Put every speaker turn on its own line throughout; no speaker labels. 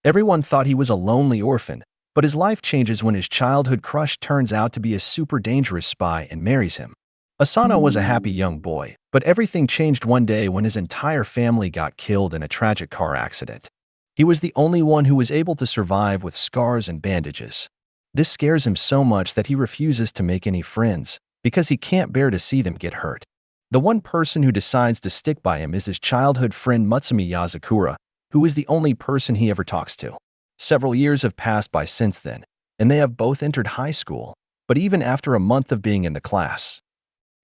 Everyone thought he was a lonely orphan, but his life changes when his childhood crush turns out to be a super dangerous spy and marries him. Asano was a happy young boy, but everything changed one day when his entire family got killed in a tragic car accident. He was the only one who was able to survive with scars and bandages. This scares him so much that he refuses to make any friends, because he can't bear to see them get hurt. The one person who decides to stick by him is his childhood friend Mutsumi Yazakura, who is the only person he ever talks to. Several years have passed by since then, and they have both entered high school, but even after a month of being in the class,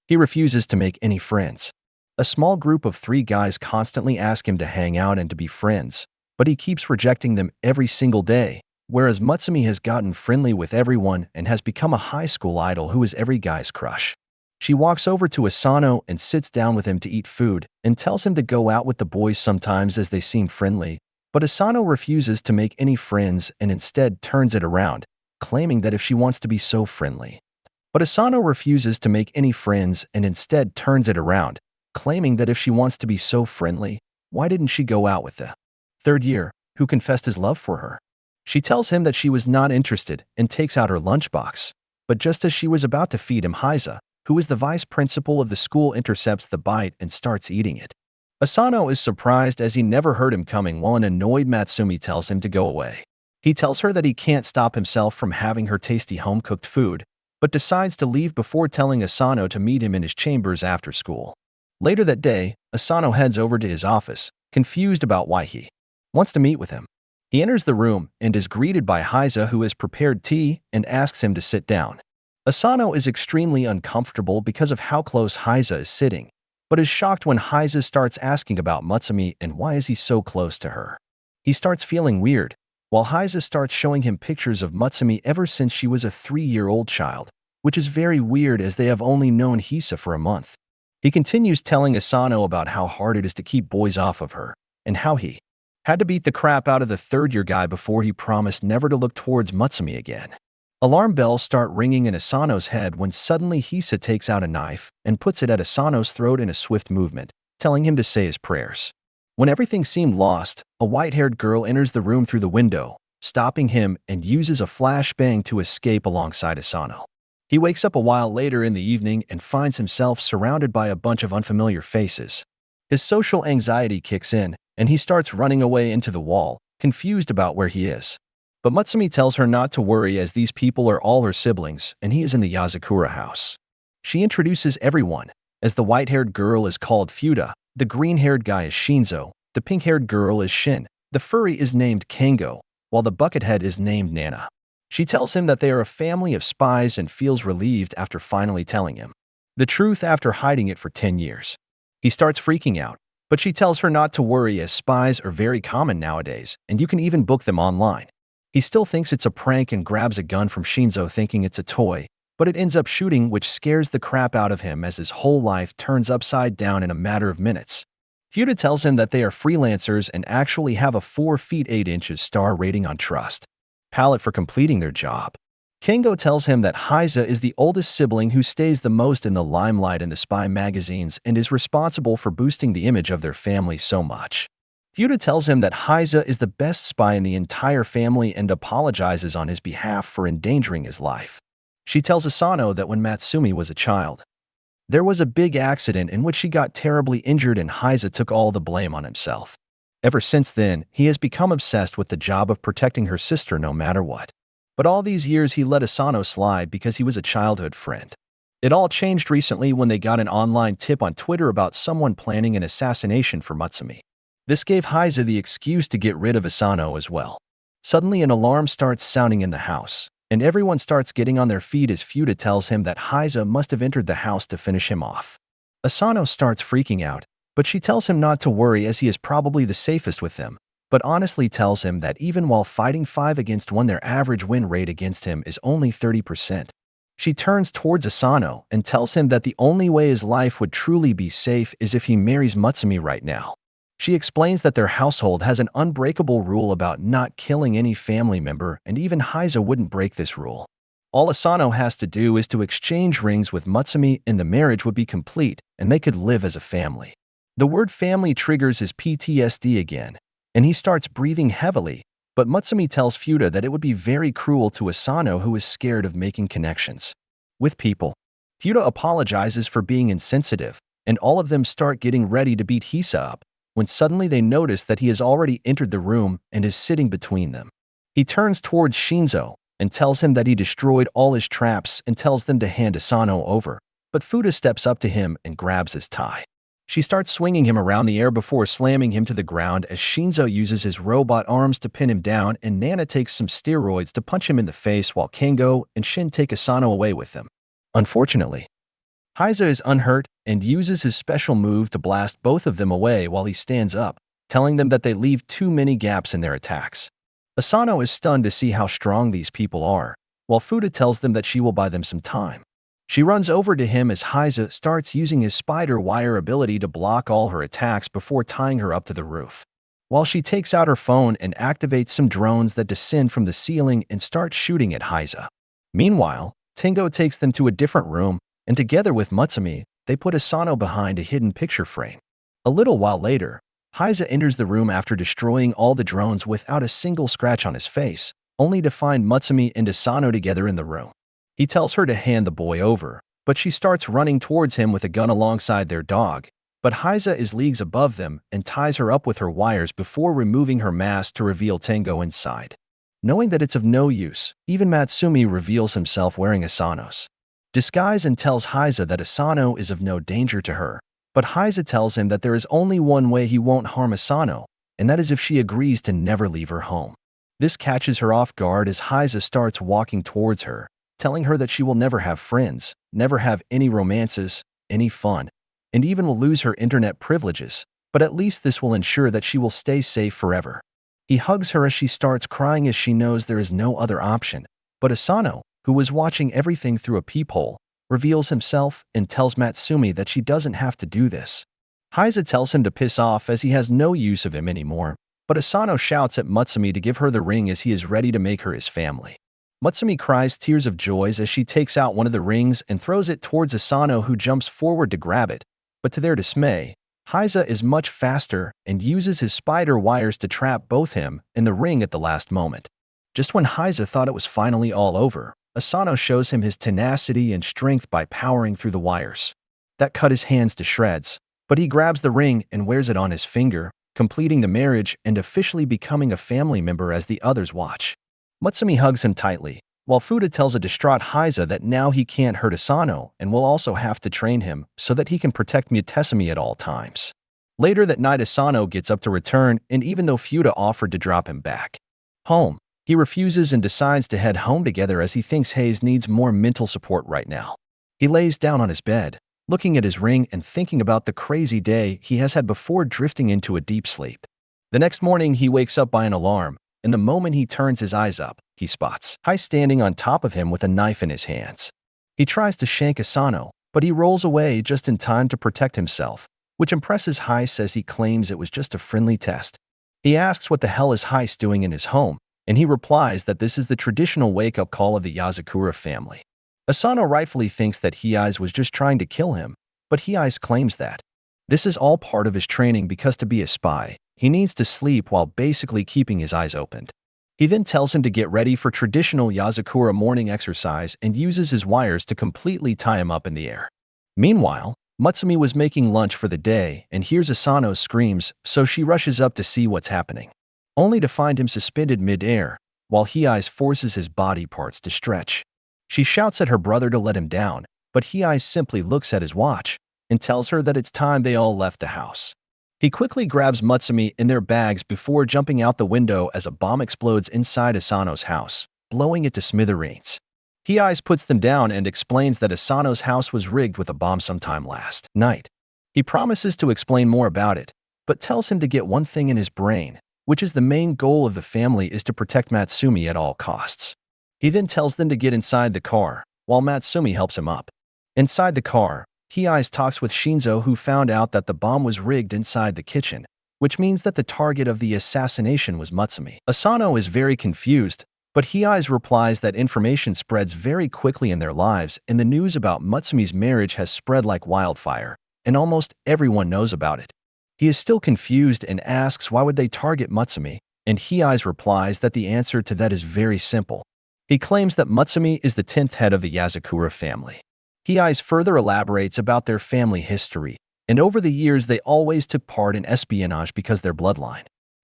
he refuses to make any friends. A small group of 3 guys constantly ask him to hang out and to be friends, but he keeps rejecting them every single day, whereas Mutsumi has gotten friendly with everyone and has become a high school idol who is every guy's crush. She walks over to Asano and sits down with him to eat food and tells him to go out with the boys sometimes as they seem friendly, but Asano refuses to make any friends and instead turns it around, claiming that if she wants to be so friendly. But Asano refuses to make any friends and instead turns it around, claiming that if she wants to be so friendly, why didn't she go out with the 3rd year, who confessed his love for her? She tells him that she was not interested and takes out her lunchbox, but just as she was about to feed him, Heiza, who is the vice principal of the school, intercepts the bite and starts eating it. Asano is surprised as he never heard him coming, while an annoyed Matsumi tells him to go away. He tells her that he can't stop himself from having her tasty home-cooked food, but decides to leave before telling Asano to meet him in his chambers after school. Later that day, Asano heads over to his office, confused about why he wants to meet with him. He enters the room and is greeted by Heiza, who has prepared tea and asks him to sit down. Asano is extremely uncomfortable because of how close Heiza is sitting, but is shocked when Heiza starts asking about Mutsumi and why is he so close to her. He starts feeling weird, while Heiza starts showing him pictures of Mutsumi ever since she was a 3-year-old child, which is very weird as they have only known Hisa for a month. He continues telling Asano about how hard it is to keep boys off of her, and how he had to beat the crap out of the 3rd-year guy before he promised never to look towards Mutsumi again. Alarm bells start ringing in Asano's head when suddenly Hisa takes out a knife and puts it at Asano's throat in a swift movement, telling him to say his prayers. When everything seemed lost, a white-haired girl enters the room through the window, stopping him and uses a flashbang to escape alongside Asano. He wakes up a while later in the evening and finds himself surrounded by a bunch of unfamiliar faces. His social anxiety kicks in, and he starts running away into the wall, confused about where he is. But Mutsumi tells her not to worry as these people are all her siblings and he is in the Yazakura house. She introduces everyone, as the white-haired girl is called Fuda, the green-haired guy is Shinzo, the pink-haired girl is Shin, the furry is named Kengo, while the buckethead is named Nana. She tells him that they are a family of spies and feels relieved after finally telling him the truth after hiding it for 10 years. He starts freaking out, but she tells her not to worry as spies are very common nowadays and you can even book them online. He still thinks it's a prank and grabs a gun from Shinzo thinking it's a toy, but it ends up shooting, which scares the crap out of him as his whole life turns upside down in a matter of minutes. Fuda tells him that they are freelancers and actually have a 4 feet 8 inches star rating on Trust Palette for completing their job. Kengo tells him that Heiza is the oldest sibling who stays the most in the limelight in the spy magazines and is responsible for boosting the image of their family so much. Fuda tells him that Heiza is the best spy in the entire family and apologizes on his behalf for endangering his life. She tells Asano that when Matsumi was a child, there was a big accident in which she got terribly injured and Heiza took all the blame on himself. Ever since then, he has become obsessed with the job of protecting her sister no matter what. But all these years he let Asano slide because he was a childhood friend. It all changed recently when they got an online tip on Twitter about someone planning an assassination for Matsumi. This gave Heiza the excuse to get rid of Asano as well. Suddenly an alarm starts sounding in the house, and everyone starts getting on their feet as Fuda tells him that Heiza must have entered the house to finish him off. Asano starts freaking out, but she tells him not to worry as he is probably the safest with them, but honestly tells him that even while fighting 5 against 1, their average win rate against him is only 30%. She turns towards Asano and tells him that the only way his life would truly be safe is if he marries Mutsumi right now. She explains that their household has an unbreakable rule about not killing any family member, and even Heiza wouldn't break this rule. All Asano has to do is to exchange rings with Mutsumi and the marriage would be complete, and they could live as a family. The word family triggers his PTSD again, and he starts breathing heavily, But Mutsumi tells Futa that it would be very cruel to Asano, who is scared of making connections with people. Futa apologizes for being insensitive, and all of them start getting ready to beat Hisa up, when suddenly they notice that he has already entered the room and is sitting between them. He turns towards Shinzo and tells him that he destroyed all his traps and tells them to hand Asano over, but Futa steps up to him and grabs his tie. She starts swinging him around the air before slamming him to the ground as Shinzo uses his robot arms to pin him down, and Nana takes some steroids to punch him in the face while Kengo and Shin take Asano away with them. Unfortunately, Hisa is unhurt and uses his special move to blast both of them away while he stands up, telling them that they leave too many gaps in their attacks. Asano is stunned to see how strong these people are, while Futa tells them that she will buy them some time. She runs over to him as Hisa starts using his spider wire ability to block all her attacks before tying her up to the roof. While she takes out her phone and activates some drones that descend from the ceiling and start shooting at Hisa. Meanwhile, Tengo takes them to a different room, and together with Mutsumi, they put Asano behind a hidden picture frame. A little while later, Hisa enters the room after destroying all the drones without a single scratch on his face, only to find Mutsumi and Asano together in the room. He tells her to hand the boy over, but she starts running towards him with a gun alongside their dog, but Hisa is leagues above them and ties her up with her wires before removing her mask to reveal Tengo inside. Knowing that it's of no use, even Matsumi reveals himself wearing Asano's disguise and tells Hisa that Asano is of no danger to her, but Hisa tells him that there is only one way he won't harm Asano, and that is if she agrees to never leave her home. This catches her off guard as Hisa starts walking towards her, telling her that she will never have friends, never have any romances, any fun, and even will lose her internet privileges, but at least this will ensure that she will stay safe forever. He hugs her as she starts crying as she knows there is no other option, but Asano, who was watching everything through a peephole, reveals himself and tells Matsumi that she doesn't have to do this. Hisa tells him to piss off as he has no use of him anymore, but Asano shouts at Mutsumi to give her the ring as he is ready to make her his family. Mutsumi cries tears of joy as she takes out one of the rings and throws it towards Asano, who jumps forward to grab it, but to their dismay, Hisa is much faster and uses his spider wires to trap both him and the ring at the last moment. Just when Hisa thought it was finally all over, Asano shows him his tenacity and strength by powering through the wires. That cut his hands to shreds, but he grabs the ring and wears it on his finger, completing the marriage and officially becoming a family member as the others watch. Mutsumi hugs him tightly, while Futa tells a distraught Hisa that now he can't hurt Asano and will also have to train him so that he can protect Mutsumi at all times. Later that night, Asano gets up to return, and even though Futa offered to drop him back home, he refuses and decides to head home together as he thinks Hayes needs more mental support right now. He lays down on his bed, looking at his ring and thinking about the crazy day he has had before drifting into a deep sleep. The next morning, he wakes up by an alarm, and the moment he turns his eyes up, he spots Hai standing on top of him with a knife in his hands. He tries to shank Asano, but he rolls away just in time to protect himself, which impresses Hai as he claims it was just a friendly test. He asks what the hell is Heist doing in his home, and he replies that this is the traditional wake-up call of the Yazakura family. Asano rightfully thinks that Hei's was just trying to kill him, but Hei's claims that this is all part of his training because to be a spy, he needs to sleep while basically keeping his eyes opened. He then tells him to get ready for traditional Yazakura morning exercise and uses his wires to completely tie him up in the air. Meanwhile, Mutsumi was making lunch for the day and hears Asano's screams, so she rushes up to see what's happening, only to find him suspended mid-air, while Hei's forces his body parts to stretch. She shouts at her brother to let him down, but Hei simply looks at his watch and tells her that it's time they all left the house. He quickly grabs Mutsumi in their bags before jumping out the window as a bomb explodes inside Asano's house, blowing it to smithereens. Hei puts them down and explains that Asano's house was rigged with a bomb sometime last night. He promises to explain more about it, but tells him to get one thing in his brain, which is the main goal of the family is to protect Matsumi at all costs. He then tells them to get inside the car, while Matsumi helps him up. Inside the car, Hei talks with Shinzo, who found out that the bomb was rigged inside the kitchen, which means that the target of the assassination was Mutsumi. Asano is very confused, but Hei replies that information spreads very quickly in their lives, and the news about Mutsumi's marriage has spread like wildfire, and almost everyone knows about it. He is still confused and asks why would they target Mutsumi, And Hiai's replies that the answer to that is very simple. He claims that Mutsumi is the 10th head of the Yasakura family. Hiai's further elaborates about their family history, and over the years they always took part in espionage because their bloodline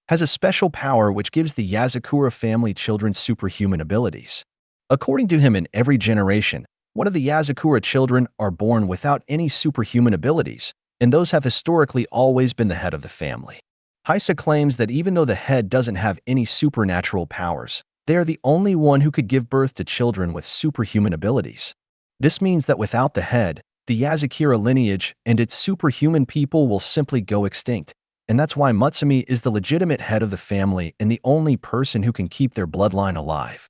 has a special power which gives the Yasakura family children superhuman abilities. According to him, in every generation, one of the Yasakura children are born without any superhuman abilities, and those have historically always been the head of the family. Heisa claims that even though the head doesn't have any supernatural powers, they are the only one who could give birth to children with superhuman abilities. This means that without the head, the Yasakura lineage and its superhuman people will simply go extinct, and that's why Mutsumi is the legitimate head of the family and the only person who can keep their bloodline alive.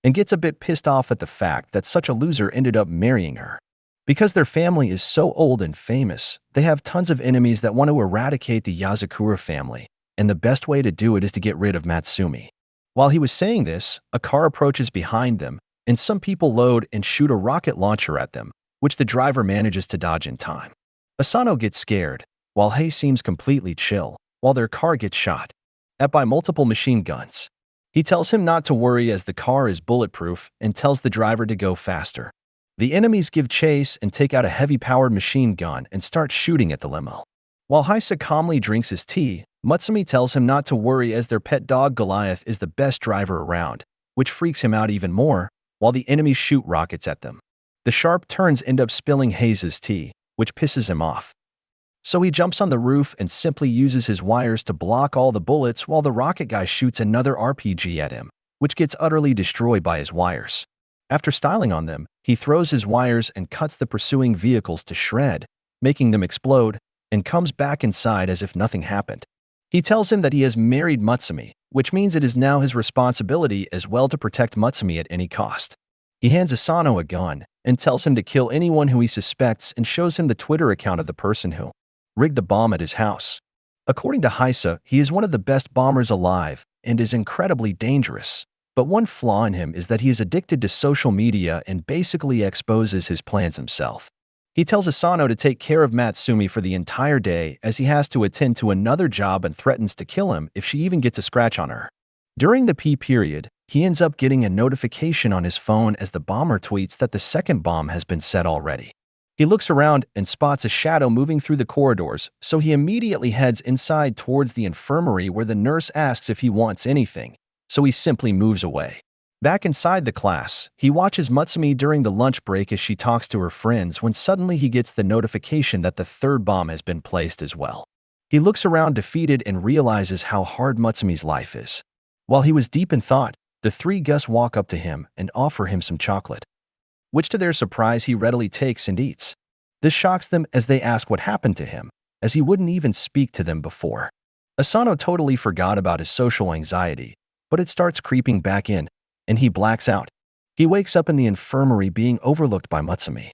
And gets a bit pissed off at the fact that such a loser ended up marrying her. Because their family is so old and famous, they have tons of enemies that want to eradicate the Yasakura family, and the best way to do it is to get rid of Matsumi. While he was saying this, a car approaches behind them, and some people load and shoot a rocket launcher at them, which the driver manages to dodge in time. Asano gets scared, while Hei seems completely chill, while their car gets shot at by multiple machine guns. He tells him not to worry as the car is bulletproof and tells the driver to go faster. The enemies give chase and take out a heavy-powered machine gun and start shooting at the limo. While Heisa calmly drinks his tea, Mutsumi tells him not to worry as their pet dog Goliath is the best driver around, which freaks him out even more, while the enemies shoot rockets at them. The sharp turns end up spilling Heisa's tea, which pisses him off. So he jumps on the roof and simply uses his wires to block all the bullets while the rocket guy shoots another RPG at him, which gets utterly destroyed by his wires. After styling on them, he throws his wires and cuts the pursuing vehicles to shred, making them explode, and comes back inside as if nothing happened. He tells him that he has married Mutsumi, which means it is now his responsibility as well to protect Mutsumi at any cost. He hands Asano a gun and tells him to kill anyone who he suspects and shows him the Twitter account of the person who rigged the bomb at his house. According to Heisa, he is one of the best bombers alive and is incredibly dangerous. But one flaw in him is that he is addicted to social media and basically exposes his plans himself. He tells Asano to take care of Matsumi for the entire day as he has to attend to another job and threatens to kill him if she even gets a scratch on her. During the P period, he ends up getting a notification on his phone as the bomber tweets that the second bomb has been set already. He looks around and spots a shadow moving through the corridors, so he immediately heads inside towards the infirmary where the nurse asks if he wants anything, so he simply moves away. Back inside the class, he watches Mutsumi during the lunch break as she talks to her friends when suddenly he gets the notification that the third bomb has been placed as well. He looks around defeated and realizes how hard Mutsumi's life is. While he was deep in thought, the three Gus walk up to him and offer him some chocolate, which to their surprise he readily takes and eats. This shocks them as they ask what happened to him, as he wouldn't even speak to them before. Asano totally forgot about his social anxiety, but it starts creeping back in, and he blacks out. He wakes up in the infirmary being overlooked by Mutsumi,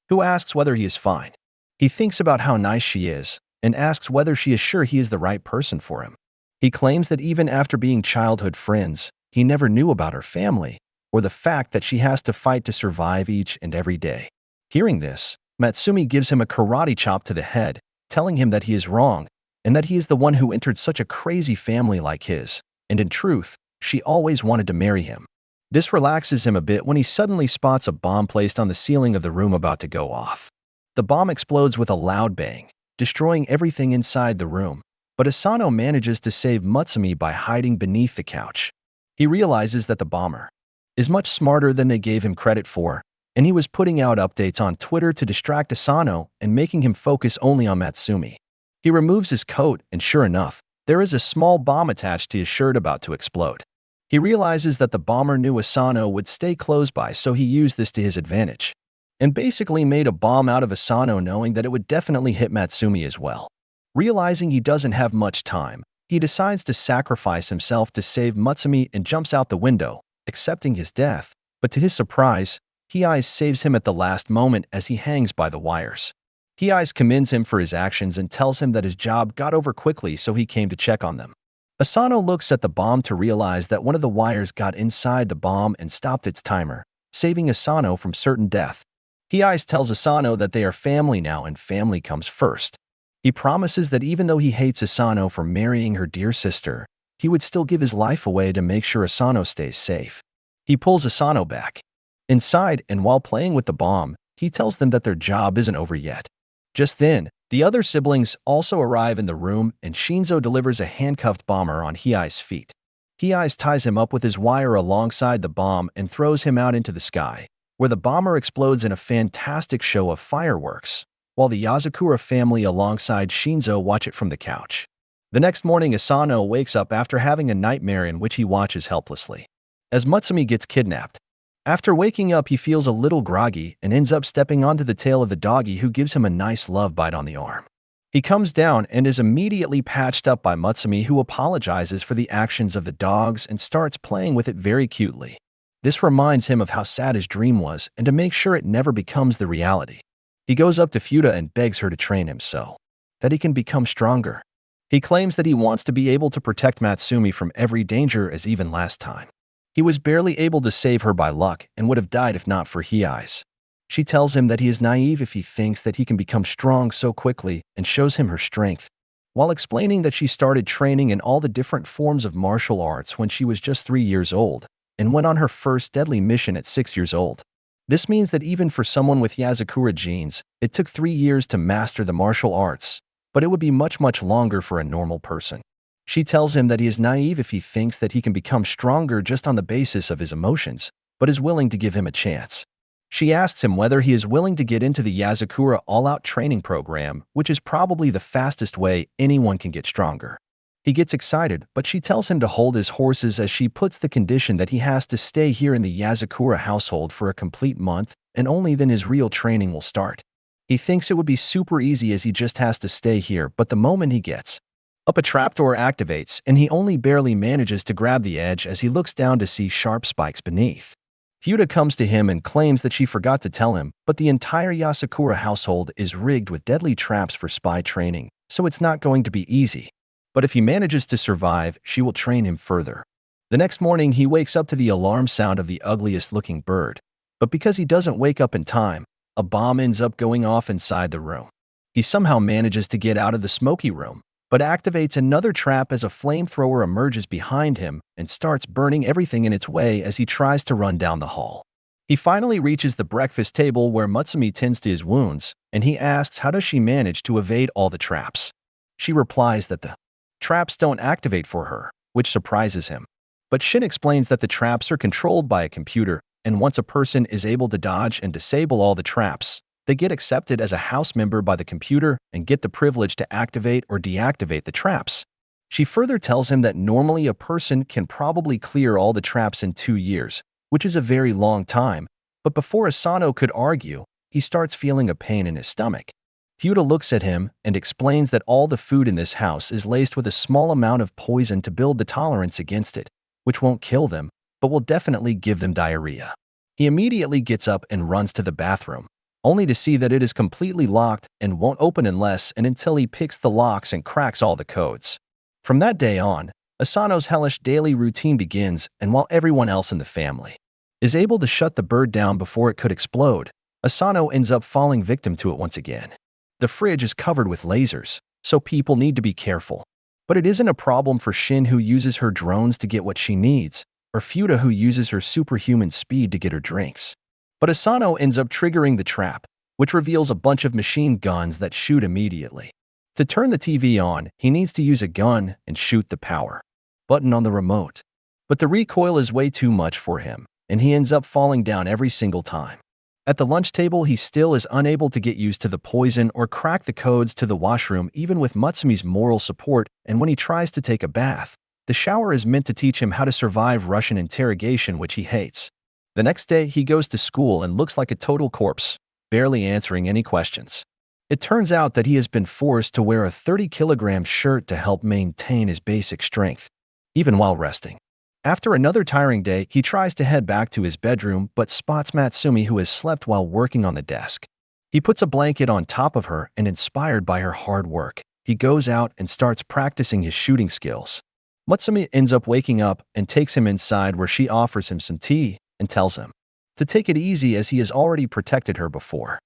who asks whether he is fine. He thinks about how nice she is, and asks whether she is sure he is the right person for him. He claims that even after being childhood friends, he never knew about her family, or the fact that she has to fight to survive each and every day. Hearing this, Matsumi gives him a karate chop to the head, telling him that he is wrong, and that he is the one who entered such a crazy family like his, and in truth, she always wanted to marry him. This relaxes him a bit when he suddenly spots a bomb placed on the ceiling of the room about to go off. The bomb explodes with a loud bang, destroying everything inside the room, but Asano manages to save Mutsumi by hiding beneath the couch. He realizes that the bomber is much smarter than they gave him credit for, and he was putting out updates on Twitter to distract Asano and making him focus only on Matsumi. He removes his coat, and sure enough, there is a small bomb attached to his shirt about to explode. He realizes that the bomber knew Asano would stay close by, so he used this to his advantage, and basically made a bomb out of Asano knowing that it would definitely hit Matsumi as well. Realizing he doesn't have much time, he decides to sacrifice himself to save Mutsumi and jumps out the window, accepting his death, but to his surprise, Hiei saves him at the last moment as he hangs by the wires. Hiei commends him for his actions and tells him that his job got over quickly, so he came to check on them. Asano looks at the bomb to realize that one of the wires got inside the bomb and stopped its timer, saving Asano from certain death. Hiei tells Asano that they are family now and family comes first. He promises that even though he hates Asano for marrying her dear sister, he would still give his life away to make sure Asano stays safe. He pulls Asano back inside, and while playing with the bomb, he tells them that their job isn't over yet. Just then, the other siblings also arrive in the room, and Shinzo delivers a handcuffed bomber on Hiai's feet. Hiai ties him up with his wire alongside the bomb and throws him out into the sky, where the bomber explodes in a fantastic show of fireworks, while the Yazakura family alongside Shinzo watch it from the couch. The next morning, Asano wakes up after having a nightmare in which he watches helplessly as Mutsumi gets kidnapped. After waking up, he feels a little groggy and ends up stepping onto the tail of the doggy, who gives him a nice love bite on the arm. He comes down and is immediately patched up by Mutsumi, who apologizes for the actions of the dogs and starts playing with it very cutely. This reminds him of how sad his dream was and to make sure it never becomes the reality. He goes up to Fuda and begs her to train him so that he can become stronger. He claims that he wants to be able to protect Matsumi from every danger, as even last time he was barely able to save her by luck and would have died if not for Hiai's. She tells him that he is naive if he thinks that he can become strong so quickly, and shows him her strength, while explaining that she started training in all the different forms of martial arts when she was just 3 years old, and went on her first deadly mission at 6 years old. This means that even for someone with Yazakura genes, it took 3 years to master the martial arts, but it would be much longer for a normal person. She tells him that he is naive if he thinks that he can become stronger just on the basis of his emotions, but is willing to give him a chance. She asks him whether he is willing to get into the Yazakura all-out training program, which is probably the fastest way anyone can get stronger. He gets excited, but she tells him to hold his horses, as she puts the condition that he has to stay here in the Yazakura household for a complete month, and only then his real training will start. He thinks it would be super easy as he just has to stay here, but the moment he gets up, a trapdoor activates, and he only barely manages to grab the edge as he looks down to see sharp spikes beneath. Fuda comes to him and claims that she forgot to tell him, but the entire Yasakura household is rigged with deadly traps for spy training, so it's not going to be easy. But if he manages to survive, she will train him further. The next morning, he wakes up to the alarm sound of the ugliest-looking bird, but because he doesn't wake up in time, a bomb ends up going off inside the room. He somehow manages to get out of the smoky room, but activates another trap as a flamethrower emerges behind him and starts burning everything in its way as he tries to run down the hall. He finally reaches the breakfast table where Mutsumi tends to his wounds, and he asks how does she manage to evade all the traps. She replies that the traps don't activate for her, which surprises him. But Shin explains that the traps are controlled by a computer, and once a person is able to dodge and disable all the traps, they get accepted as a house member by the computer and get the privilege to activate or deactivate the traps. She further tells him that normally a person can probably clear all the traps in 2 years, which is a very long time, but before Asano could argue, he starts feeling a pain in his stomach. Fuda looks at him and explains that all the food in this house is laced with a small amount of poison to build the tolerance against it, which won't kill them, but will definitely give them diarrhea. He immediately gets up and runs to the bathroom, only to see that it is completely locked and won't open unless and until he picks the locks and cracks all the codes. From that day on, Asano's hellish daily routine begins, and while everyone else in the family is able to shut the bird down before it could explode, Asano ends up falling victim to it once again. The fridge is covered with lasers, so people need to be careful. But it isn't a problem for Shin, who uses her drones to get what she needs, or Fuda, who uses her superhuman speed to get her drinks. But Asano ends up triggering the trap, which reveals a bunch of machine guns that shoot immediately. To turn the TV on, he needs to use a gun and shoot the power button on the remote. But the recoil is way too much for him, and he ends up falling down every single time. At the lunch table, he still is unable to get used to the poison or crack the codes to the washroom, even with Mutsumi's moral support, and when he tries to take a bath, the shower is meant to teach him how to survive Russian interrogation, which he hates. The next day, he goes to school and looks like a total corpse, barely answering any questions. It turns out that he has been forced to wear a 30-kilogram shirt to help maintain his basic strength, even while resting. After another tiring day, he tries to head back to his bedroom but spots Matsumi, who has slept while working on the desk. He puts a blanket on top of her, and inspired by her hard work, he goes out and starts practicing his shooting skills. Matsumi ends up waking up and takes him inside, where she offers him some tea and tells him to take it easy as he has already protected her before.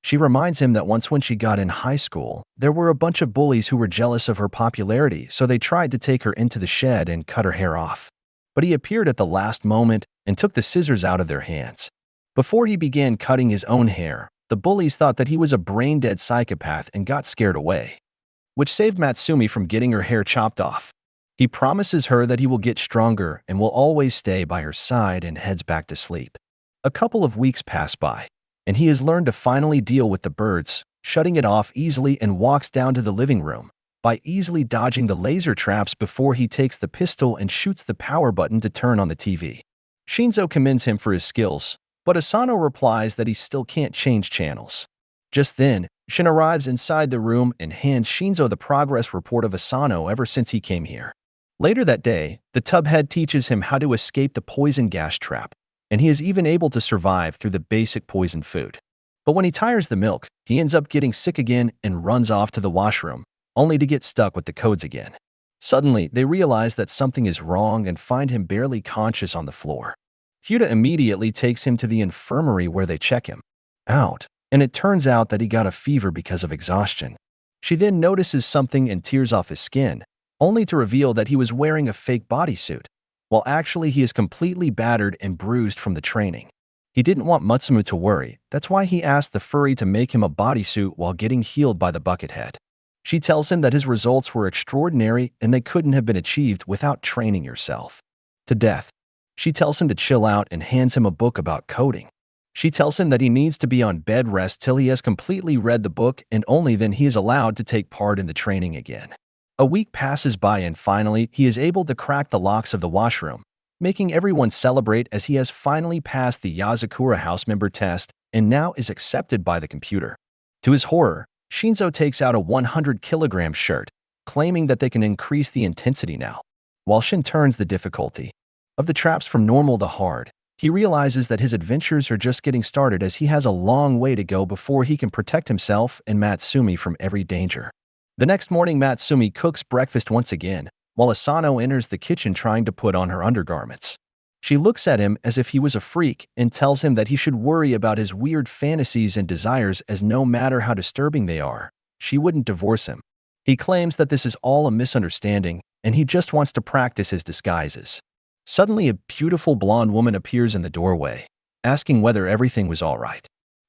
She reminds him that once when she got in high school, there were a bunch of bullies who were jealous of her popularity, so they tried to take her into the shed and cut her hair off. But he appeared at the last moment and took the scissors out of their hands. Before he began cutting his own hair, the bullies thought that he was a brain-dead psychopath and got scared away, which saved Matsumi from getting her hair chopped off. He promises her that he will get stronger and will always stay by her side and heads back to sleep. A couple of weeks pass by, and he has learned to finally deal with the birds, shutting it off easily, and walks down to the living room by easily dodging the laser traps before he takes the pistol and shoots the power button to turn on the TV. Shinzo commends him for his skills, but Asano replies that he still can't change channels. Just then, Shin arrives inside the room and hands Shinzo the progress report of Asano ever since he came here. Later that day, the tubhead teaches him how to escape the poison gas trap, and he is even able to survive through the basic poison food. But when he tires the milk, he ends up getting sick again and runs off to the washroom, only to get stuck with the codes again. Suddenly, they realize that something is wrong and find him barely conscious on the floor. Fuda immediately takes him to the infirmary where they check him out, and it turns out that he got a fever because of exhaustion. She then notices something and tears off his skin, only to reveal that he was wearing a fake bodysuit, while actually he is completely battered and bruised from the training. He didn't want Matsumu to worry, that's why he asked the furry to make him a bodysuit while getting healed by the Buckethead. She tells him that his results were extraordinary and they couldn't have been achieved without training yourself to death. She tells him to chill out and hands him a book about coding. She tells him that he needs to be on bed rest till he has completely read the book, and only then he is allowed to take part in the training again. A week passes by and finally he is able to crack the locks of the washroom, making everyone celebrate as he has finally passed the Yazakura house member test and now is accepted by the computer. To his horror, Shinzo takes out a 100-kilogram shirt, claiming that they can increase the intensity now. While Shin turns the difficulty of the traps from normal to hard, he realizes that his adventures are just getting started as he has a long way to go before he can protect himself and Matsumi from every danger. The next morning, Matsumi cooks breakfast once again, while Asano enters the kitchen trying to put on her undergarments. She looks at him as if he was a freak and tells him that he should worry about his weird fantasies and desires, as no matter how disturbing they are, she wouldn't divorce him. He claims that this is all a misunderstanding and he just wants to practice his disguises. Suddenly, a beautiful blonde woman appears in the doorway, asking whether everything was all right.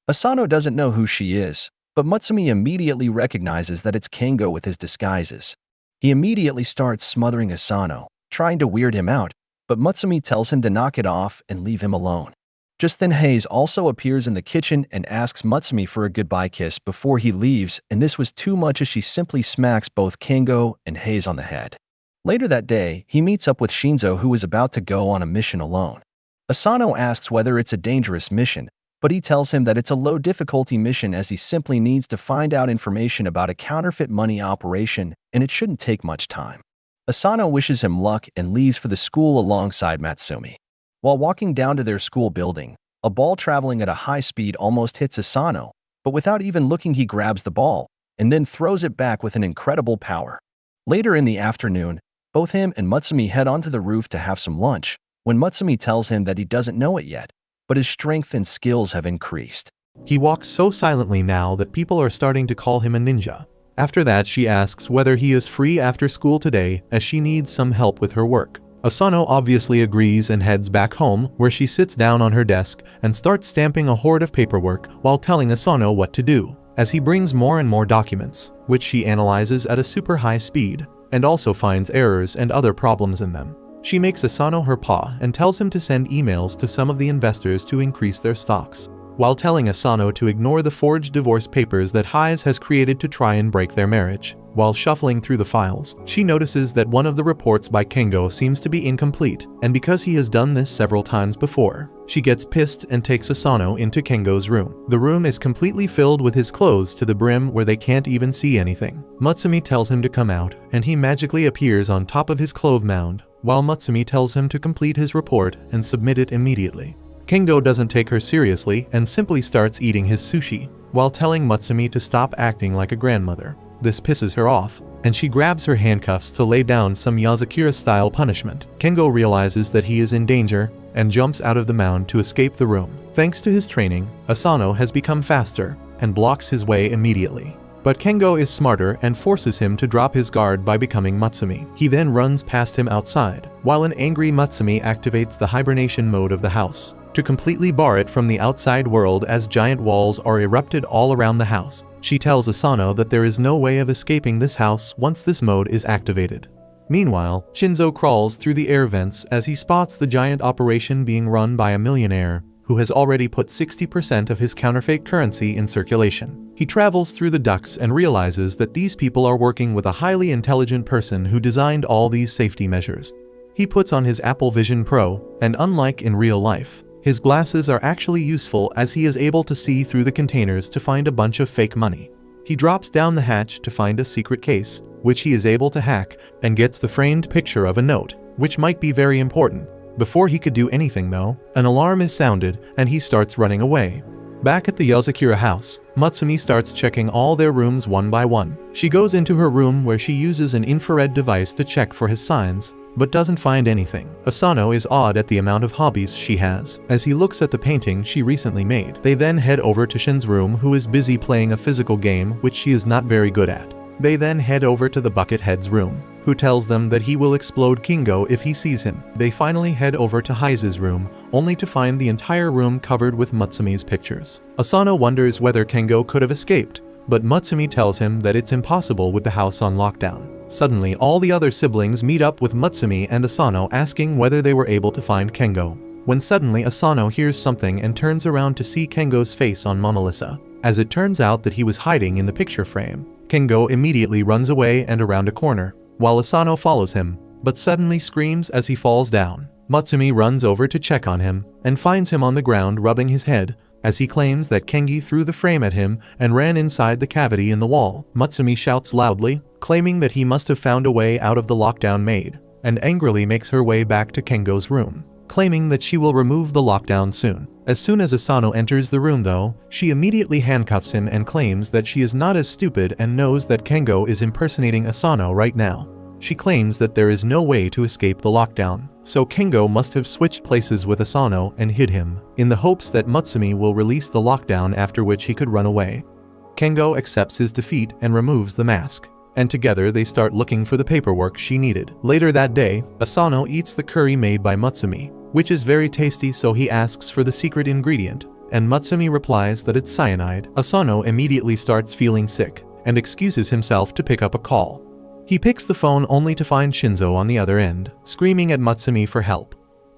Asano doesn't know who she is, but Matsumi immediately recognizes that it's Kengo with his disguises. He immediately starts smothering Asano, trying to weird him out, but Matsumi tells him to knock it off and leave him alone. Just then, Hayes also appears in the kitchen and asks Matsumi for a goodbye kiss before he leaves, and this was too much as she simply smacks both Kengo and Hayes on the head. Later that day, he meets up with Shinzo, who is about to go on a mission alone. Asano asks whether it's a dangerous mission, but he tells him that it's a low-difficulty mission as he simply needs to find out information about a counterfeit money operation, and it shouldn't take much time. Asano wishes him luck and leaves for the school alongside Matsumi. While walking down to their school building, a ball traveling at a high speed almost hits Asano, but without even looking he grabs the ball and then throws it back with an incredible power. Later in the afternoon, both him and Matsumi head onto the roof to have some lunch, when Matsumi tells him that he doesn't know it yet, but his strength and skills have increased.
He walks so silently now that people are starting to call him a ninja. After that, she asks whether he is free after school today, as she needs some help with her work. Asano obviously agrees and heads back home, where she sits down on her desk and starts stamping a horde of paperwork while telling Asano what to do, as he brings more and more documents, which she analyzes at a super high speed, and also finds errors and other problems in them. She makes Asano her paw and tells him to send emails to some of the investors to increase their stocks, while telling Asano to ignore the forged divorce papers that Hayes has created to try and break their marriage. While shuffling through the files, she notices that one of the reports by Kengo seems to be incomplete, and because he has done this several times before, she gets pissed and takes Asano into Kengo's room. The room is completely filled with his clothes to the brim where they can't even see anything. Matsumi tells him to come out, and he magically appears on top of his clothes mound, while Matsumi tells him to complete his report and submit it immediately. Kengo doesn't take her seriously and simply starts eating his sushi, while telling Matsumi to stop acting like a grandmother. This pisses her off, and she grabs her handcuffs to lay down some Yazakura-style punishment. Kengo realizes that he is in danger and jumps out of the mound to escape the room. Thanks to his training, Asano has become faster, and blocks his way immediately. But Kengo is smarter and forces him to drop his guard by becoming Mutsumi. He then runs past him outside, while an angry Mutsumi activates the hibernation mode of the house to completely bar it from the outside world as giant walls are erupted all around the house. She tells Asano that there is no way of escaping this house once this mode is activated. Meanwhile, Shinzo crawls through the air vents as he spots the giant operation being run by a millionaire who has already put 60% of his counterfeit currency in circulation. He travels through the ducts and realizes that these people are working with a highly intelligent person who designed all these safety measures. He puts on his Apple Vision Pro, and unlike in real life, his glasses are actually useful as he is able to see through the containers to find a bunch of fake money. He drops down the hatch to find a secret case, which he is able to hack, and gets the framed picture of a note, which might be very important. Before he could do anything though, an alarm is sounded and he starts running away. Back at the Yozakura house, Mutsumi starts checking all their rooms one by one. She goes into her room where she uses an infrared device to check for his signs, but doesn't find anything. Asano is awed at the amount of hobbies she has, as he looks at the painting she recently made. They then head over to Shin's room, who is busy playing a physical game which she is not very good at. They then head over to the Buckethead's room, who tells them that he will explode Kingo if he sees him. They finally head over to Heise's room, only to find the entire room covered with Mutsumi's pictures. Asano wonders whether Kengo could have escaped, but Mutsumi tells him that it's impossible with the house on lockdown. Suddenly, all the other siblings meet up with Mutsumi and Asano asking whether they were able to find Kengo. When suddenly Asano hears something and turns around to see Kengo's face on Mona Lisa. As it turns out that he was hiding in the picture frame, Kengo immediately runs away and around a corner, while Asano follows him, but suddenly screams as he falls down. Mutsumi runs over to check on him, and finds him on the ground rubbing his head, as he claims that Kengi threw the frame at him and ran inside the cavity in the wall. Mutsumi shouts loudly, claiming that he must have found a way out of the lockdown made, and angrily makes her way back to Kengo's room, claiming that she will remove the lockdown soon. As soon as Asano enters the room though, she immediately handcuffs him and claims that she is not as stupid and knows that Kengo is impersonating Asano right now. She claims that there is no way to escape the lockdown, so Kengo must have switched places with Asano and hid him, in the hopes that Mutsumi will release the lockdown, after which he could run away. Kengo accepts his defeat and removes the mask, and together they start looking for the paperwork she needed. Later that day, Asano eats the curry made by Mutsumi, which is very tasty, so he asks for the secret ingredient, and Mutsumi replies that it's cyanide. Asano immediately starts feeling sick, and excuses himself to pick up a call. He picks the phone only to find Shinzo on the other end, screaming at Mutsumi for help.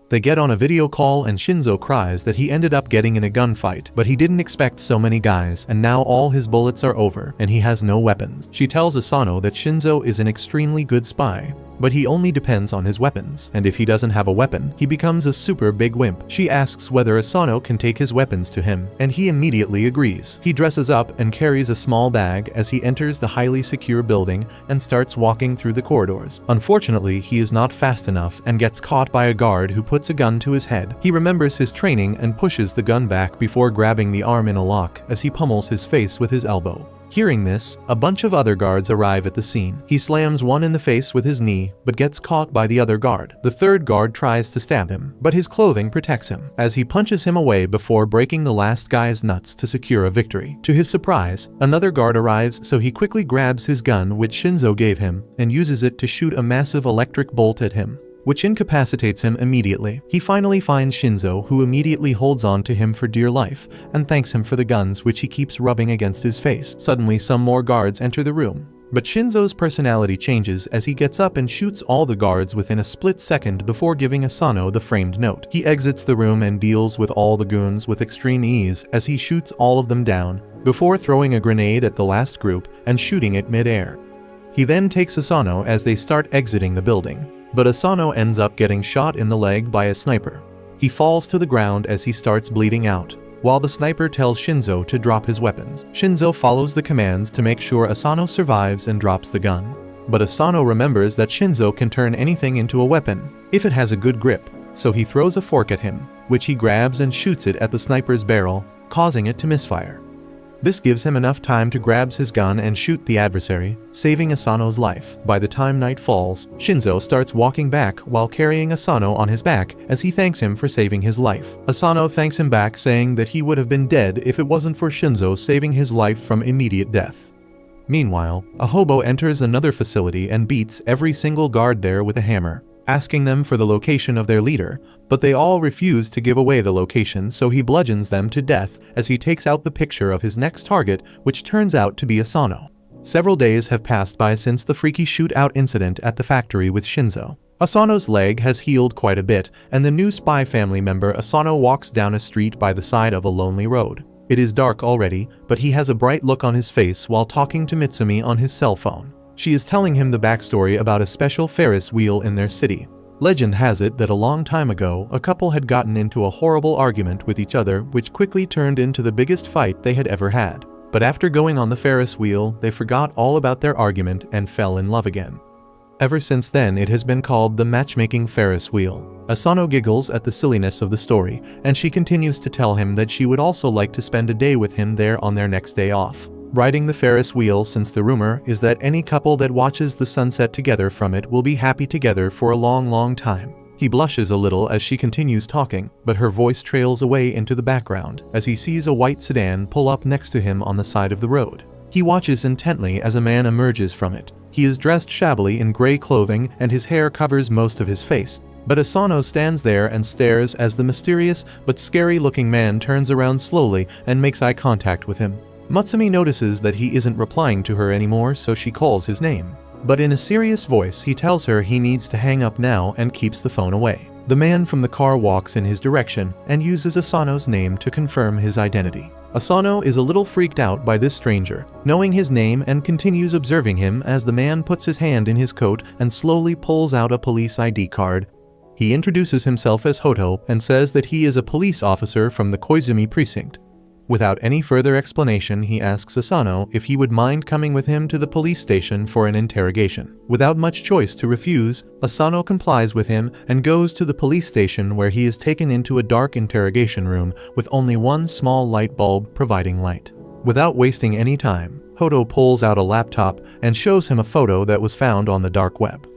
They get on a video call and Shinzo cries that he ended up getting in a gunfight, but he didn't expect so many guys, and now all his bullets are over and he has no weapons. She tells Asano that Shinzo is an extremely good spy, but he only depends on his weapons, and if he doesn't have a weapon, he becomes a super big wimp. She asks whether Asano can take his weapons to him, and he immediately agrees. He dresses up and carries a small bag as he enters the highly secure building and starts walking through the corridors. Unfortunately, he is not fast enough and gets caught by a guard who puts a gun to his head. He remembers his training and pushes the gun back before grabbing the arm in a lock as he pummels his face with his elbow. Hearing this, a bunch of other guards arrive at the scene. He slams one in the face with his knee, but gets caught by the other guard. The third guard tries to stab him, but his clothing protects him, as he punches him away before breaking the last guy's nuts to secure a victory. To his surprise, another guard arrives, so he quickly grabs his gun which Shinzo gave him, and uses it to shoot a massive electric bolt at him, which incapacitates him immediately. He finally finds Shinzo, who immediately holds on to him for dear life, and thanks him for the guns which he keeps rubbing against his face. Suddenly some more guards enter the room, but Shinzo's personality changes as he gets up and shoots all the guards within a split second before giving Asano the framed note. He exits the room and deals with all the goons with extreme ease as he shoots all of them down, before throwing a grenade at the last group and shooting it mid-air. He then takes Asano as they start exiting the building, but Asano ends up getting shot in the leg by a sniper. He falls to the ground as he starts bleeding out, while the sniper tells Shinzo to drop his weapons. Shinzo follows the commands to make sure Asano survives and drops the gun. But Asano remembers that Shinzo can turn anything into a weapon, if it has a good grip, so he throws a fork at him, which he grabs and shoots it at the sniper's barrel, causing it to misfire. This gives him enough time to grab his gun and shoot the adversary, saving Asano's life. By the time night falls, Shinzo starts walking back while carrying Asano on his back as he thanks him for saving his life. Asano thanks him back, saying that he would have been dead if it wasn't for Shinzo saving his life from immediate death. Meanwhile, a hobo enters another facility and beats every single guard there with a hammer, asking them for the location of their leader, but they all refuse to give away the location, so he bludgeons them to death as he takes out the picture of his next target, which turns out to be Asano. Several days have passed by since the freaky shootout incident at the factory with Shinzo. Asano's leg has healed quite a bit, and the new spy family member Asano walks down a street by the side of a lonely road. It is dark already, but he has a bright look on his face while talking to Mitsumi on his cell phone. She is telling him the backstory about a special Ferris wheel in their city. Legend has it that a long time ago, a couple had gotten into a horrible argument with each other which quickly turned into the biggest fight they had ever had. But after going on the Ferris wheel, they forgot all about their argument and fell in love again. Ever since then, it has been called the matchmaking Ferris wheel. Asano giggles at the silliness of the story, and she continues to tell him that she would also like to spend a day with him there on their next day off, riding the Ferris wheel, since the rumor is that any couple that watches the sunset together from it will be happy together for a long time. He blushes a little as she continues talking, but her voice trails away into the background as he sees a white sedan pull up next to him on the side of the road. He watches intently as a man emerges from it. He is dressed shabbily in gray clothing and his hair covers most of his face. But Asano stands there and stares as the mysterious but scary-looking man turns around slowly and makes eye contact with him. Mutsumi notices that he isn't replying to her anymore, so she calls his name. But in a serious voice, he tells her he needs to hang up now and keeps the phone away. The man from the car walks in his direction and uses Asano's name to confirm his identity. Asano is a little freaked out by this stranger, knowing his name, and continues observing him as the man puts his hand in his coat and slowly pulls out a police ID card. He introduces himself as Hoto and says that he is a police officer from the Koizumi precinct. Without any further explanation, he asks Asano if he would mind coming with him to the police station for an interrogation. Without much choice to refuse, Asano complies with him and goes to the police station, where he is taken into a dark interrogation room with only one small light bulb providing light. Without wasting any time, Hoto pulls out a laptop and shows him a photo that was found on the dark web.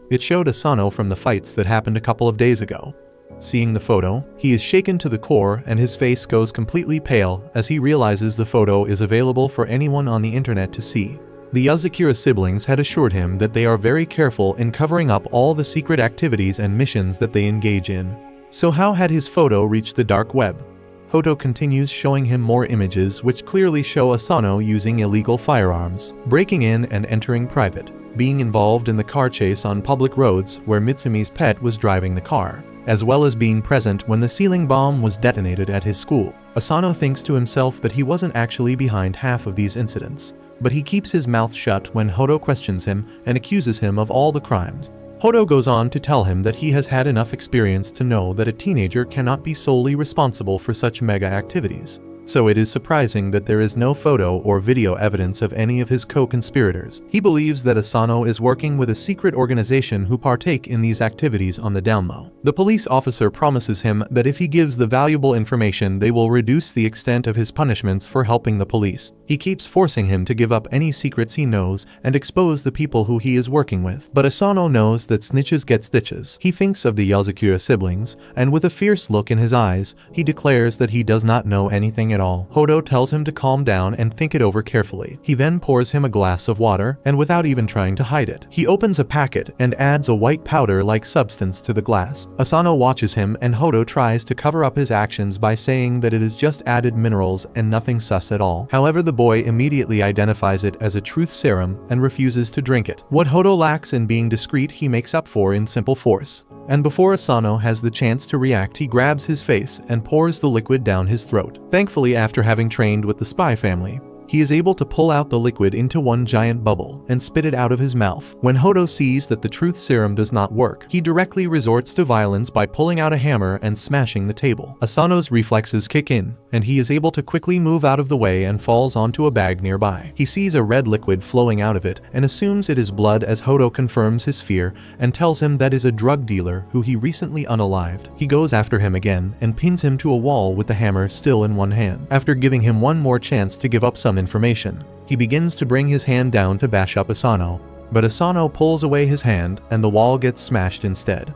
It showed Asano from the fights that happened a couple of days ago. Seeing the photo, he is shaken to the core and his face goes completely pale as he realizes the photo is available for anyone on the internet to see. The Yuzakura siblings had assured him that they are very careful in covering up all the secret activities and missions that they engage in. So how had his photo reached the dark web? Hoto continues showing him more images which clearly show Asano using illegal firearms, breaking in and entering private, being involved in the car chase on public roads where Mitsumi's pet was driving the car, as well as being present when the ceiling bomb was detonated at his school. Asano thinks to himself that he wasn't actually behind half of these incidents, but he keeps his mouth shut when Hoto questions him and accuses him of all the crimes. Hoto goes on to tell him that he has had enough experience to know that a teenager cannot be solely responsible for such mega activities. So it is surprising that there is no photo or video evidence of any of his co-conspirators. He believes that Asano is working with a secret organization who partake in these activities on the down low. The police officer promises him that if he gives the valuable information, they will reduce the extent of his punishments for helping the police. He keeps forcing him to give up any secrets he knows and expose the people who he is working with. But Asano knows that snitches get stitches. He thinks of the Yuzakura siblings, and with a fierce look in his eyes, he declares that he does not know anything at all. Hoto tells him to calm down and think it over carefully. He then pours him a glass of water, and without even trying to hide it, he opens a packet and adds a white powder-like substance to the glass. Asano watches him, and Hoto tries to cover up his actions by saying that it is just added minerals and nothing sus at all. However, the boy immediately identifies it as a truth serum and refuses to drink it. What Hoto lacks in being discreet, he makes up for in simple force. And before Asano has the chance to react, he grabs his face and pours the liquid down his throat. Thankfully, after having trained with the spy family, he is able to pull out the liquid into one giant bubble and spit it out of his mouth. When Hodo sees that the truth serum does not work, he directly resorts to violence by pulling out a hammer and smashing the table. Asano's reflexes kick in, and he is able to quickly move out of the way and falls onto a bag nearby. He sees a red liquid flowing out of it and assumes it is blood as Hodo confirms his fear and tells him that is a drug dealer who he recently unalived. He goes after him again and pins him to a wall with the hammer still in one hand. After giving him one more chance to give up some information, he begins to bring his hand down to bash up Asano, but Asano pulls away his hand and the wall gets smashed instead.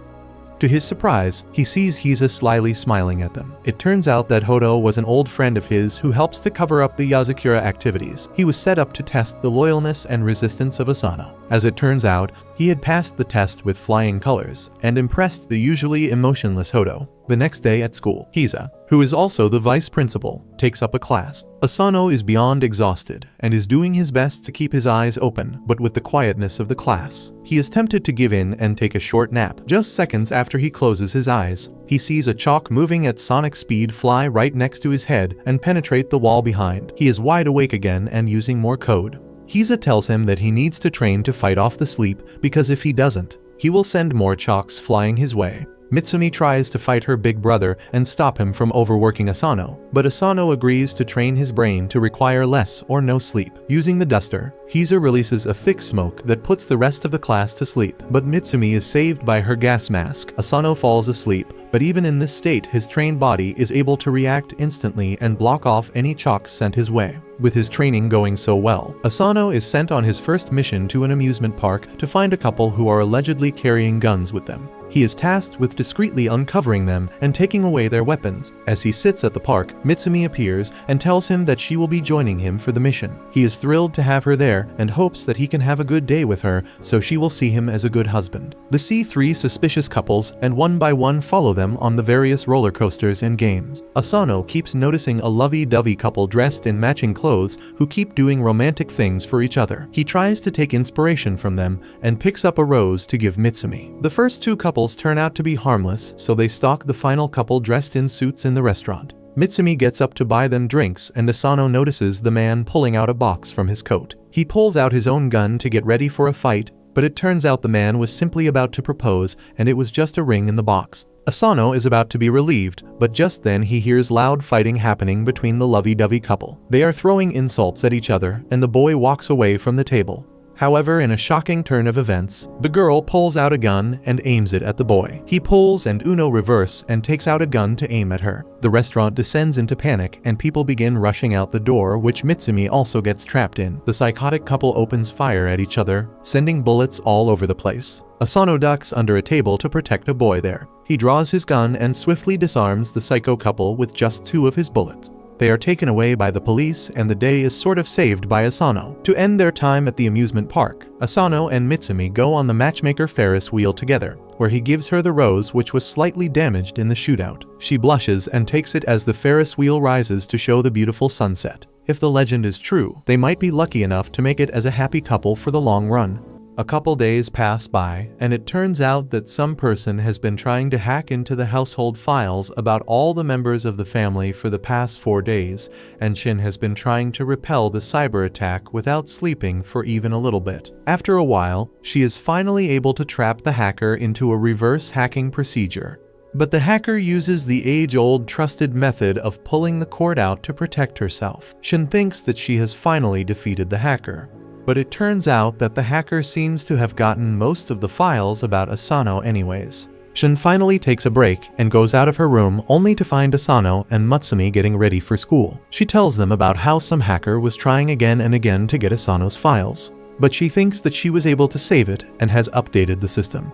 To his surprise, he sees Hiza slyly smiling at them. It turns out that Hodo was an old friend of his who helps to cover up the Yasakura activities. He was set up to test the loyalness and resistance of Asano. As it turns out, he had passed the test with flying colors and impressed the usually emotionless Hodo. The next day at school, Hiza, who is also the vice principal, takes up a class. Asano is beyond exhausted and is doing his best to keep his eyes open, but with the quietness of the class. He is tempted to give in and take a short nap. Just seconds after he closes his eyes, he sees a chalk moving at sonic speed fly right next to his head and penetrate the wall behind. He is wide awake again and using more code. Hiza tells him that he needs to train to fight off the sleep because if he doesn't, he will send more chalks flying his way. Mitsumi tries to fight her big brother and stop him from overworking Asano, but Asano agrees to train his brain to require less or no sleep. Using the duster, Hiza releases a thick smoke that puts the rest of the class to sleep, but Mitsumi is saved by her gas mask. Asano falls asleep, but even in this state his trained body is able to react instantly and block off any chalk sent his way. With his training going so well, Asano is sent on his first mission to an amusement park to find a couple who are allegedly carrying guns with them. He is tasked with discreetly uncovering them and taking away their weapons. As he sits at the park, Mitsumi appears and tells him that she will be joining him for the mission. He is thrilled to have her there and hopes that he can have a good day with her so she will see him as a good husband. They see three suspicious couples and one by one follow them on the various roller coasters and games. Asano keeps noticing a lovey-dovey couple dressed in matching clothes who keep doing romantic things for each other. He tries to take inspiration from them and picks up a rose to give Mitsumi. The first two couples turn out to be harmless, so they stalk the final couple dressed in suits in the restaurant. Mitsumi gets up to buy them drinks and Asano notices the man pulling out a box from his coat. He pulls out his own gun to get ready for a fight, but it turns out the man was simply about to propose and it was just a ring in the box. Asano is about to be relieved, but just then he hears loud fighting happening between the lovey-dovey couple. They are throwing insults at each other and the boy walks away from the table. However, in a shocking turn of events, the girl pulls out a gun and aims it at the boy. He pulls and Uno reverse and takes out a gun to aim at her. The restaurant descends into panic and people begin rushing out the door, which Mitsumi also gets trapped in. The psychotic couple opens fire at each other, sending bullets all over the place. Asano ducks under a table to protect a boy there. He draws his gun and swiftly disarms the psycho couple with just 2 of his bullets. They are taken away by the police and the day is sort of saved by Asano. To end their time at the amusement park, Asano and Mitsumi go on the matchmaker Ferris wheel together, where he gives her the rose which was slightly damaged in the shootout. She blushes and takes it as the Ferris wheel rises to show the beautiful sunset. If the legend is true, they might be lucky enough to make it as a happy couple for the long run. A couple days pass by, and it turns out that some person has been trying to hack into the household files about all the members of the family for the past 4 days, and Shin has been trying to repel the cyber attack without sleeping for even a little bit. After a while, she is finally able to trap the hacker into a reverse hacking procedure. But the hacker uses the age-old trusted method of pulling the cord out to protect herself. Shin thinks that she has finally defeated the hacker. But it turns out that the hacker seems to have gotten most of the files about Asano anyways. Shin finally takes a break and goes out of her room only to find Asano and Mitsumi getting ready for school. She tells them about how some hacker was trying again and again to get Asano's files, but she thinks that she was able to save it and has updated the system.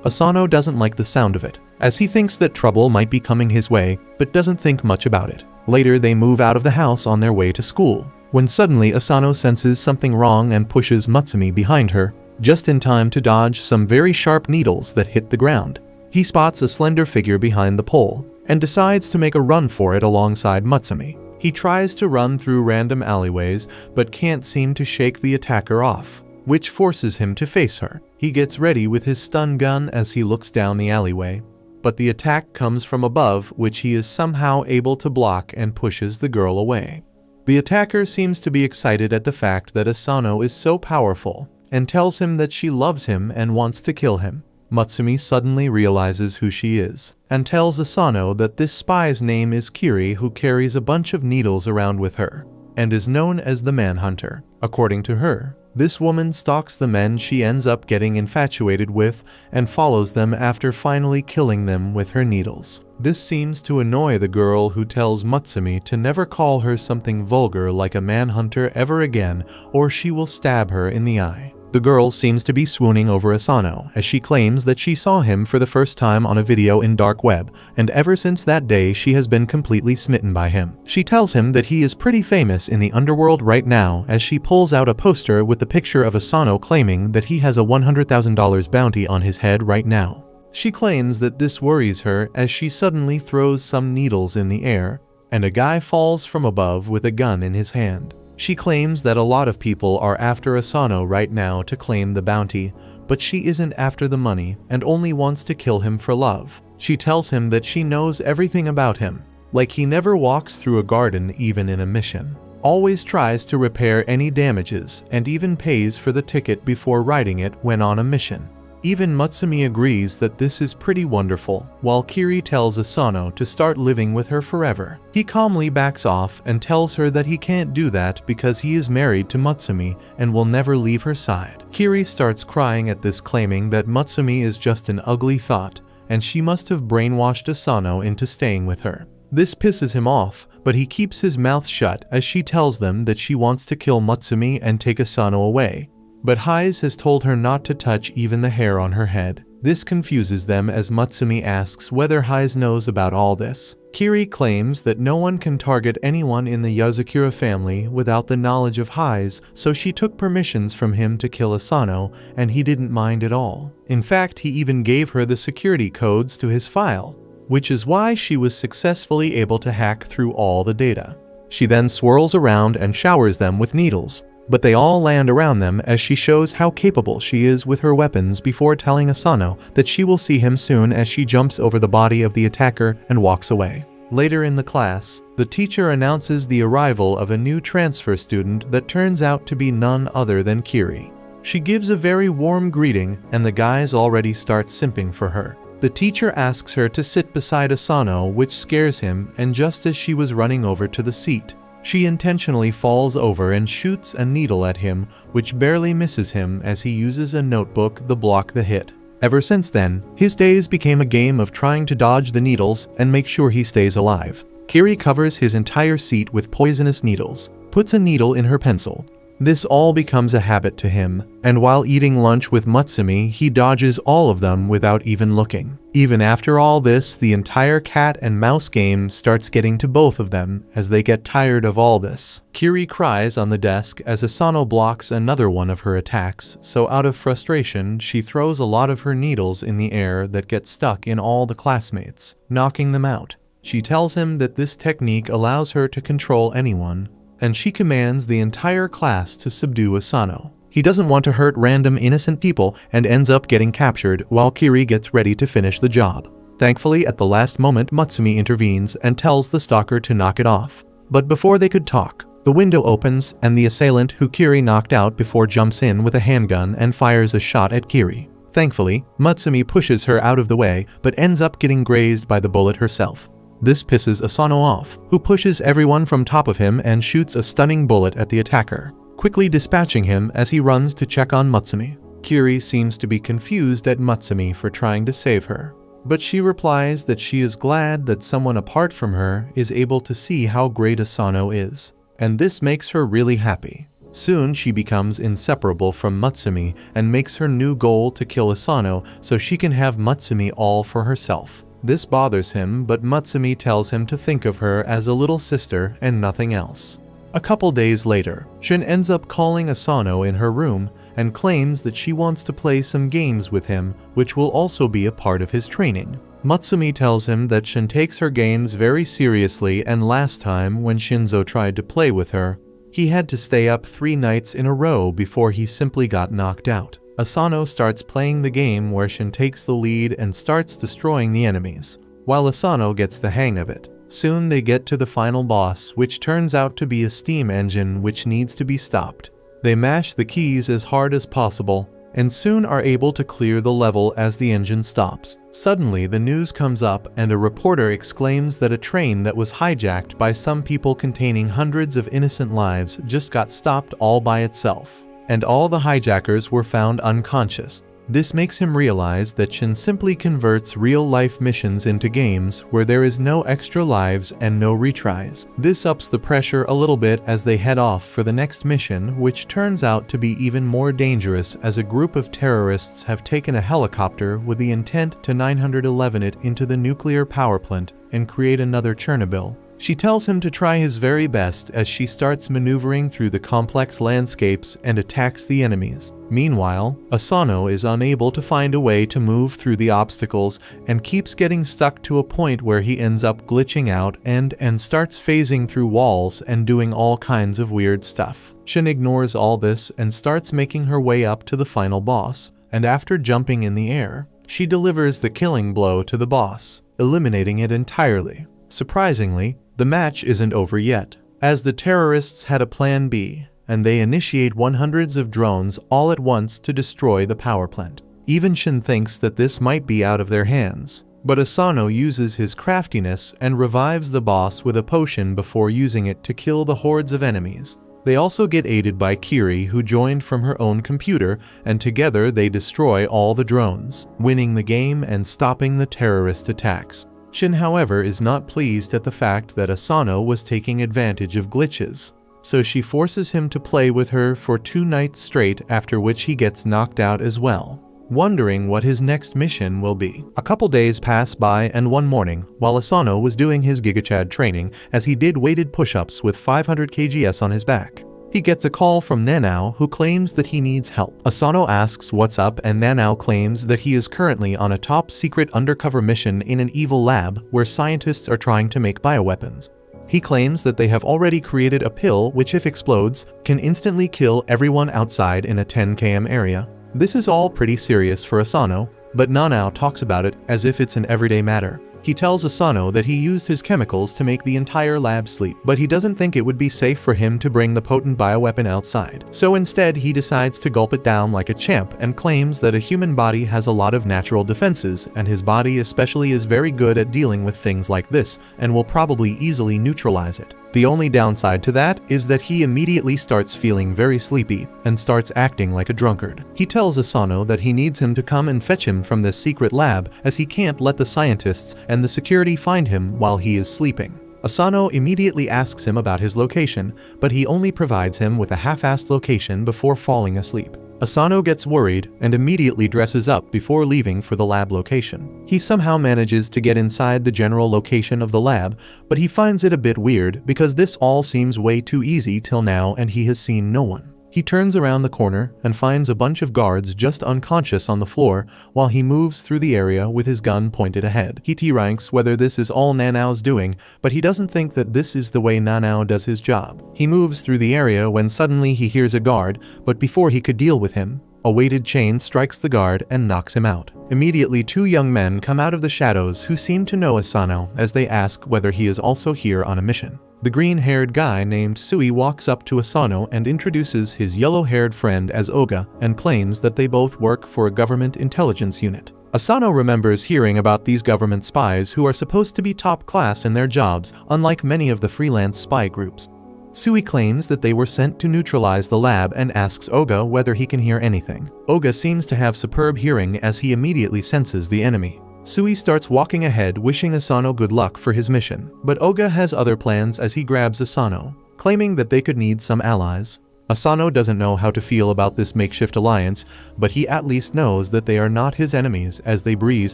Asano doesn't like the sound of it, as he thinks that trouble might be coming his way, but doesn't think much about it. Later they move out of the house on their way to school, when suddenly Asano senses something wrong and pushes Mitsumi behind her, just in time to dodge some very sharp needles that hit the ground. He spots a slender figure behind the pole, and decides to make a run for it alongside Mitsumi. He tries to run through random alleyways, but can't seem to shake the attacker off, which forces him to face her. He gets ready with his stun gun as he looks down the alleyway, but the attack comes from above, which he is somehow able to block and pushes the girl away. The attacker seems to be excited at the fact that Asano is so powerful, and tells him that she loves him and wants to kill him. Mutsumi suddenly realizes who she is, and tells Asano that this spy's name is Kiri, who carries a bunch of needles around with her, and is known as the Manhunter. According to her, this woman stalks the men she ends up getting infatuated with and follows them after finally killing them with her needles. This seems to annoy the girl, who tells Mutsumi to never call her something vulgar like a manhunter ever again, or she will stab her in the eye. The girl seems to be swooning over Asano, as she claims that she saw him for the first time on a video in dark web, and ever since that day she has been completely smitten by him. She tells him that he is pretty famous in the underworld right now, as she pulls out a poster with the picture of Asano claiming that he has a $100,000 bounty on his head right now. She claims that this worries her, as she suddenly throws some needles in the air, and a guy falls from above with a gun in his hand. She claims that a lot of people are after Asano right now to claim the bounty, but she isn't after the money and only wants to kill him for love. She tells him that she knows everything about him, like he never walks through a garden even in a mission, always tries to repair any damages, and even pays for the ticket before riding it when on a mission. Even Mutsumi agrees that this is pretty wonderful, while Kiri tells Asano to start living with her forever. He calmly backs off and tells her that he can't do that because he is married to Mutsumi and will never leave her side. Kiri starts crying at this, claiming that Mutsumi is just an ugly thought, and she must have brainwashed Asano into staying with her. This pisses him off, but he keeps his mouth shut as she tells them that she wants to kill Mutsumi and take Asano away. But Hise has told her not to touch even the hair on her head. This confuses them, as Mutsumi asks whether Hise knows about all this. Kiri claims that no one can target anyone in the Yasukura family without the knowledge of Hise, so she took permissions from him to kill Asano, and he didn't mind at all. In fact, he even gave her the security codes to his file, which is why she was successfully able to hack through all the data. She then swirls around and showers them with needles, but they all land around them as she shows how capable she is with her weapons before telling Asano that she will see him soon, as she jumps over the body of the attacker and walks away. Later in the class, the teacher announces the arrival of a new transfer student that turns out to be none other than Kiri. She gives a very warm greeting, and the guys already start simping for her. The teacher asks her to sit beside Asano, which scares him, and just as she was running over to the seat, she intentionally falls over and shoots a needle at him, which barely misses him as he uses a notebook to block the hit. Ever since then, his days became a game of trying to dodge the needles and make sure he stays alive. Kiri covers his entire seat with poisonous needles, puts a needle in her pencil. This all becomes a habit to him, and while eating lunch with Mutsumi, he dodges all of them without even looking. Even after all this, the entire cat and mouse game starts getting to both of them as they get tired of all this. Kiri cries on the desk as Asano blocks another one of her attacks, so out of frustration, she throws a lot of her needles in the air that get stuck in all the classmates, knocking them out. She tells him that this technique allows her to control anyone, and she commands the entire class to subdue Asano. He doesn't want to hurt random innocent people and ends up getting captured while Kiri gets ready to finish the job. Thankfully, at the last moment, Mutsumi intervenes and tells the stalker to knock it off. But before they could talk, the window opens and the assailant who Kiri knocked out before jumps in with a handgun and fires a shot at Kiri. Thankfully, Mutsumi pushes her out of the way but ends up getting grazed by the bullet herself. This pisses Asano off, who pushes everyone from top of him and shoots a stunning bullet at the attacker, quickly dispatching him as he runs to check on Mutsumi. Kiri seems to be confused at Mutsumi for trying to save her, but she replies that she is glad that someone apart from her is able to see how great Asano is, and this makes her really happy. Soon she becomes inseparable from Mutsumi and makes her new goal to kill Asano so she can have Mutsumi all for herself. This bothers him, but Mutsumi tells him to think of her as a little sister and nothing else. A couple days later, Shin ends up calling Asano in her room and claims that she wants to play some games with him, which will also be a part of his training. Mutsumi tells him that Shin takes her games very seriously, and last time when Shinzo tried to play with her, he had to stay up 3 nights in a row before he simply got knocked out. Asano starts playing the game where Shin takes the lead and starts destroying the enemies. while Asano gets the hang of it. Soon they get to the final boss, which turns out to be a steam engine which needs to be stopped. They mash the keys as hard as possible, and soon are able to clear the level as the engine stops. Suddenly, the news comes up and a reporter exclaims that a train that was hijacked by some people containing hundreds of innocent lives just got stopped all by itself, and all the hijackers were found unconscious. This makes him realize that Shin simply converts real-life missions into games where there is no extra lives and no retries. This ups the pressure a little bit as they head off for the next mission, which turns out to be even more dangerous as a group of terrorists have taken a helicopter with the intent to 911 it into the nuclear power plant and create another Chernobyl. She tells him to try his very best as she starts maneuvering through the complex landscapes and attacks the enemies. Meanwhile, Asano is unable to find a way to move through the obstacles and keeps getting stuck to a point where he ends up glitching out and starts phasing through walls and doing all kinds of weird stuff. Shin ignores all this and starts making her way up to the final boss, and after jumping in the air, she delivers the killing blow to the boss, eliminating it entirely. Surprisingly, the match isn't over yet, as the terrorists had a plan B, and they initiate hundreds of drones all at once to destroy the power plant. Even Shin thinks that this might be out of their hands, but Asano uses his craftiness and revives the boss with a potion before using it to kill the hordes of enemies. They also get aided by Kiri, who joined from her own computer, and together they destroy all the drones, winning the game and stopping the terrorist attacks. Shin, however, is not pleased at the fact that Asano was taking advantage of glitches, so she forces him to play with her for 2 nights straight, after which he gets knocked out as well, wondering what his next mission will be. A couple days pass by, and one morning, while Asano was doing his GigaChad training as he did weighted push-ups with 500 kgs on his back, he gets a call from Nanao, who claims that he needs help. Asano asks what's up, and Nanao claims that he is currently on a top-secret undercover mission in an evil lab where scientists are trying to make bioweapons. He claims that they have already created a pill which, if explodes, can instantly kill everyone outside in a 10 km area. This is all pretty serious for Asano, but Nanao talks about it as if it's an everyday matter. He tells Asano that he used his chemicals to make the entire lab sleep, but he doesn't think it would be safe for him to bring the potent bioweapon outside. So instead, he decides to gulp it down like a champ and claims that a human body has a lot of natural defenses, and his body especially is very good at dealing with things like this and will probably easily neutralize it. The only downside to that is that he immediately starts feeling very sleepy and starts acting like a drunkard. He tells Asano that he needs him to come and fetch him from this secret lab, as he can't let the scientists and the security find him while he is sleeping. Asano immediately asks him about his location, but he only provides him with a half-assed location before falling asleep. Asano gets worried and immediately dresses up before leaving for the lab location. He somehow manages to get inside the general location of the lab, but he finds it a bit weird because this all seems way too easy till now and he has seen no one. He turns around the corner and finds a bunch of guards just unconscious on the floor while he moves through the area with his gun pointed ahead. He T-ranks whether this is all Nanao's doing, but he doesn't think that this is the way Nanao does his job. He moves through the area when suddenly he hears a guard, but before he could deal with him, a weighted chain strikes the guard and knocks him out. Immediately, 2 young men come out of the shadows who seem to know Asano as they ask whether he is also here on a mission. The green-haired guy named Sui walks up to Asano and introduces his yellow-haired friend as Oga and claims that they both work for a government intelligence unit. Asano remembers hearing about these government spies who are supposed to be top class in their jobs, unlike many of the freelance spy groups. Sui claims that they were sent to neutralize the lab and asks Oga whether he can hear anything. Oga seems to have superb hearing as he immediately senses the enemy. Sui starts walking ahead, wishing Asano good luck for his mission, but Oga has other plans as he grabs Asano, claiming that they could need some allies. Asano doesn't know how to feel about this makeshift alliance, but he at least knows that they are not his enemies as they breeze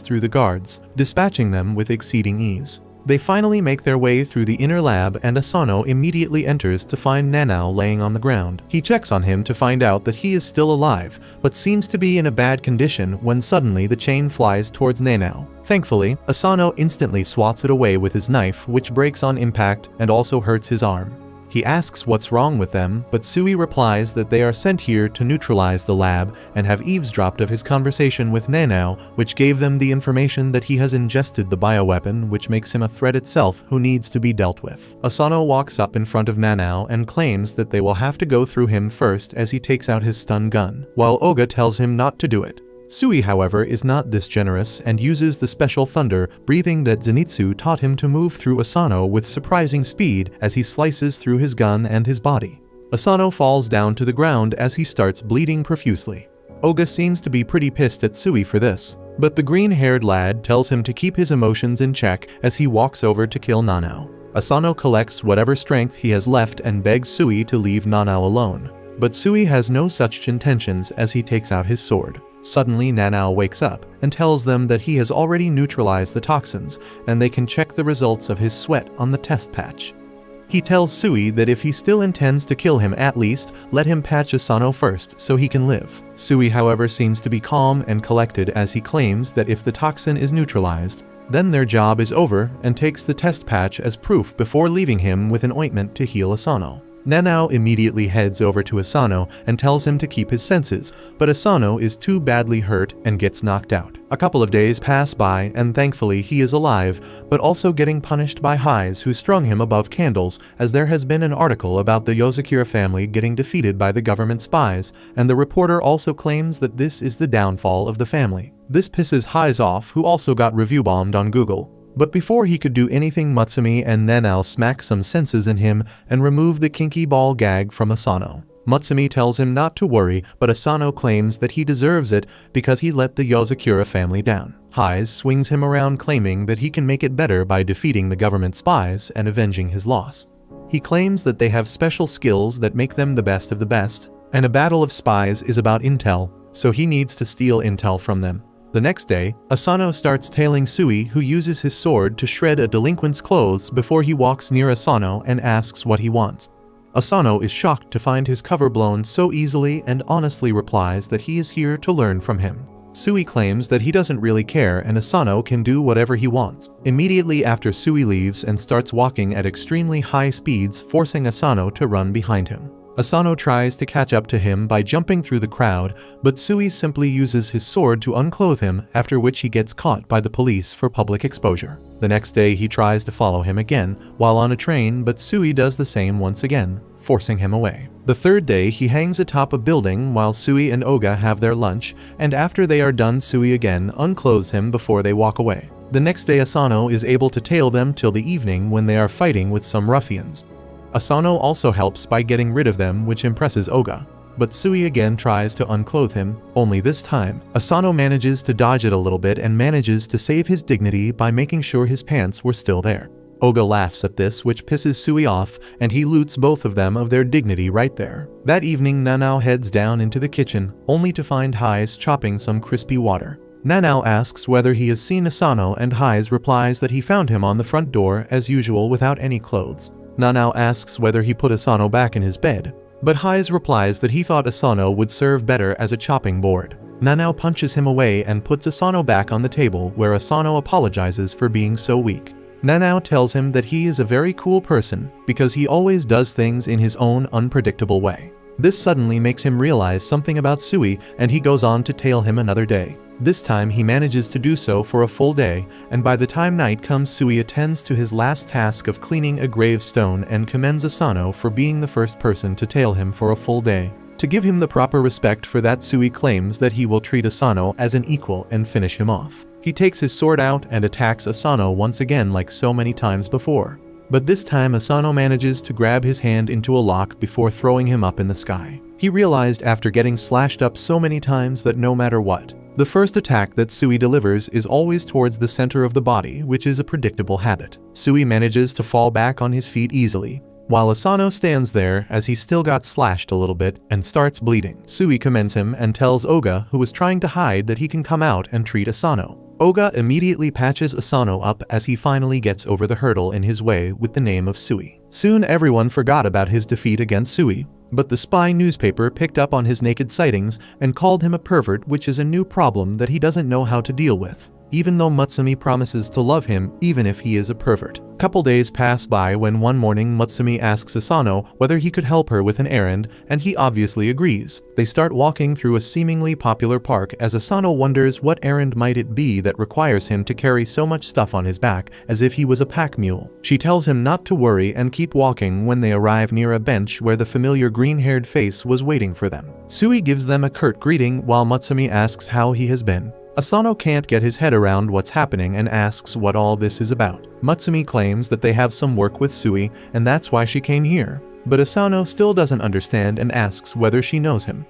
through the guards, dispatching them with exceeding ease. They finally make their way through the inner lab and Asano immediately enters to find Nanao laying on the ground. He checks on him to find out that he is still alive, but seems to be in a bad condition when suddenly the chain flies towards Nanao. Thankfully, Asano instantly swats it away with his knife, which breaks on impact and also hurts his arm. He asks what's wrong with them, but Sui replies that they are sent here to neutralize the lab and have eavesdropped of his conversation with Nanao, which gave them the information that he has ingested the bioweapon, which makes him a threat itself who needs to be dealt with. Asano walks up in front of Nanao and claims that they will have to go through him first as he takes out his stun gun, while Oga tells him not to do it. Sui, however, is not this generous and uses the special thunder breathing that Zenitsu taught him to move through Asano with surprising speed as he slices through his gun and his body. Asano falls down to the ground as he starts bleeding profusely. Oga seems to be pretty pissed at Sui for this, but the green-haired lad tells him to keep his emotions in check as he walks over to kill Nanao. Asano collects whatever strength he has left and begs Sui to leave Nanao alone, but Sui has no such intentions as he takes out his sword. Suddenly, Nanao wakes up and tells them that he has already neutralized the toxins and they can check the results of his sweat on the test patch. He tells Sui that if he still intends to kill him, at least let him patch Asano first so he can live. Sui, however, seems to be calm and collected as he claims that if the toxin is neutralized, then their job is over, and takes the test patch as proof before leaving him with an ointment to heal Asano. Nanao immediately heads over to Asano and tells him to keep his senses, but Asano is too badly hurt and gets knocked out. A couple of days pass by and thankfully he is alive, but also getting punished by Highs, who strung him above candles, as there has been an article about the Yozakura family getting defeated by the government spies, and the reporter also claims that this is the downfall of the family. This pisses Highs off, who also got review bombed on Google. But before he could do anything, Mutsumi and Nanao smack some senses in him and remove the kinky ball gag from Asano. Mutsumi tells him not to worry, but Asano claims that he deserves it because he let the Yozakura family down. Highs swings him around, claiming that he can make it better by defeating the government spies and avenging his loss. He claims that they have special skills that make them the best of the best, and a battle of spies is about intel, so he needs to steal intel from them. The next day, Asano starts tailing Sui, who uses his sword to shred a delinquent's clothes before he walks near Asano and asks what he wants. Asano is shocked to find his cover blown so easily and honestly replies that he is here to learn from him. Sui claims that he doesn't really care and Asano can do whatever he wants. Immediately after, Sui leaves and starts walking at extremely high speeds, forcing Asano to run behind him. Asano tries to catch up to him by jumping through the crowd, but Sui simply uses his sword to unclothe him, after which he gets caught by the police for public exposure. The next day he tries to follow him again while on a train, but Sui does the same once again, forcing him away. The third day he hangs atop a building while Sui and Oga have their lunch, and after they are done, Sui again unclothes him before they walk away. The next day Asano is able to tail them till the evening when they are fighting with some ruffians. Asano also helps by getting rid of them, which impresses Oga. But Sui again tries to unclothe him, only this time, Asano manages to dodge it a little bit and manages to save his dignity by making sure his pants were still there. Oga laughs at this, which pisses Sui off, and he loots both of them of their dignity right there. That evening, Nanao heads down into the kitchen, only to find Highs chopping some crispy water. Nanao asks whether he has seen Asano, and Highs replies that he found him on the front door, as usual, without any clothes. Nanao asks whether he put Asano back in his bed, but Highs replies that he thought Asano would serve better as a chopping board. Nanao punches him away and puts Asano back on the table, where Asano apologizes for being so weak. Nanao tells him that he is a very cool person because he always does things in his own unpredictable way. This suddenly makes him realize something about Sui, and he goes on to tail him another day. This time he manages to do so for a full day, and by the time night comes, Sui attends to his last task of cleaning a gravestone and commends Asano for being the first person to tail him for a full day. To give him the proper respect for that, Sui claims that he will treat Asano as an equal and finish him off. He takes his sword out and attacks Asano once again like so many times before. But this time Asano manages to grab his hand into a lock before throwing him up in the sky. He realized after getting slashed up so many times that no matter what, the first attack that Sui delivers is always towards the center of the body, which is a predictable habit. Sui manages to fall back on his feet easily, while Asano stands there as he still got slashed a little bit and starts bleeding. Sui commends him and tells Oga, who was trying to hide, that he can come out and treat Asano. Oga immediately patches Asano up as he finally gets over the hurdle in his way with the name of Sui. Soon everyone forgot about his defeat against Sui, but the spy newspaper picked up on his naked sightings and called him a pervert, which is a new problem that he doesn't know how to deal with. even though Mutsumi promises to love him even if he is a pervert. Couple days pass by when one morning Mutsumi asks Asano whether he could help her with an errand, and he obviously agrees. They start walking through a seemingly popular park as Asano wonders what errand might it be that requires him to carry so much stuff on his back as if he was a pack mule. She tells him not to worry and keep walking when they arrive near a bench where the familiar green-haired face was waiting for them. Sui gives them a curt greeting while Mutsumi asks how he has been. Asano can't get his head around what's happening and asks what all this is about. Mutsumi claims that they have some work with Sui and that's why she came here. But Asano still doesn't understand and asks whether she knows him.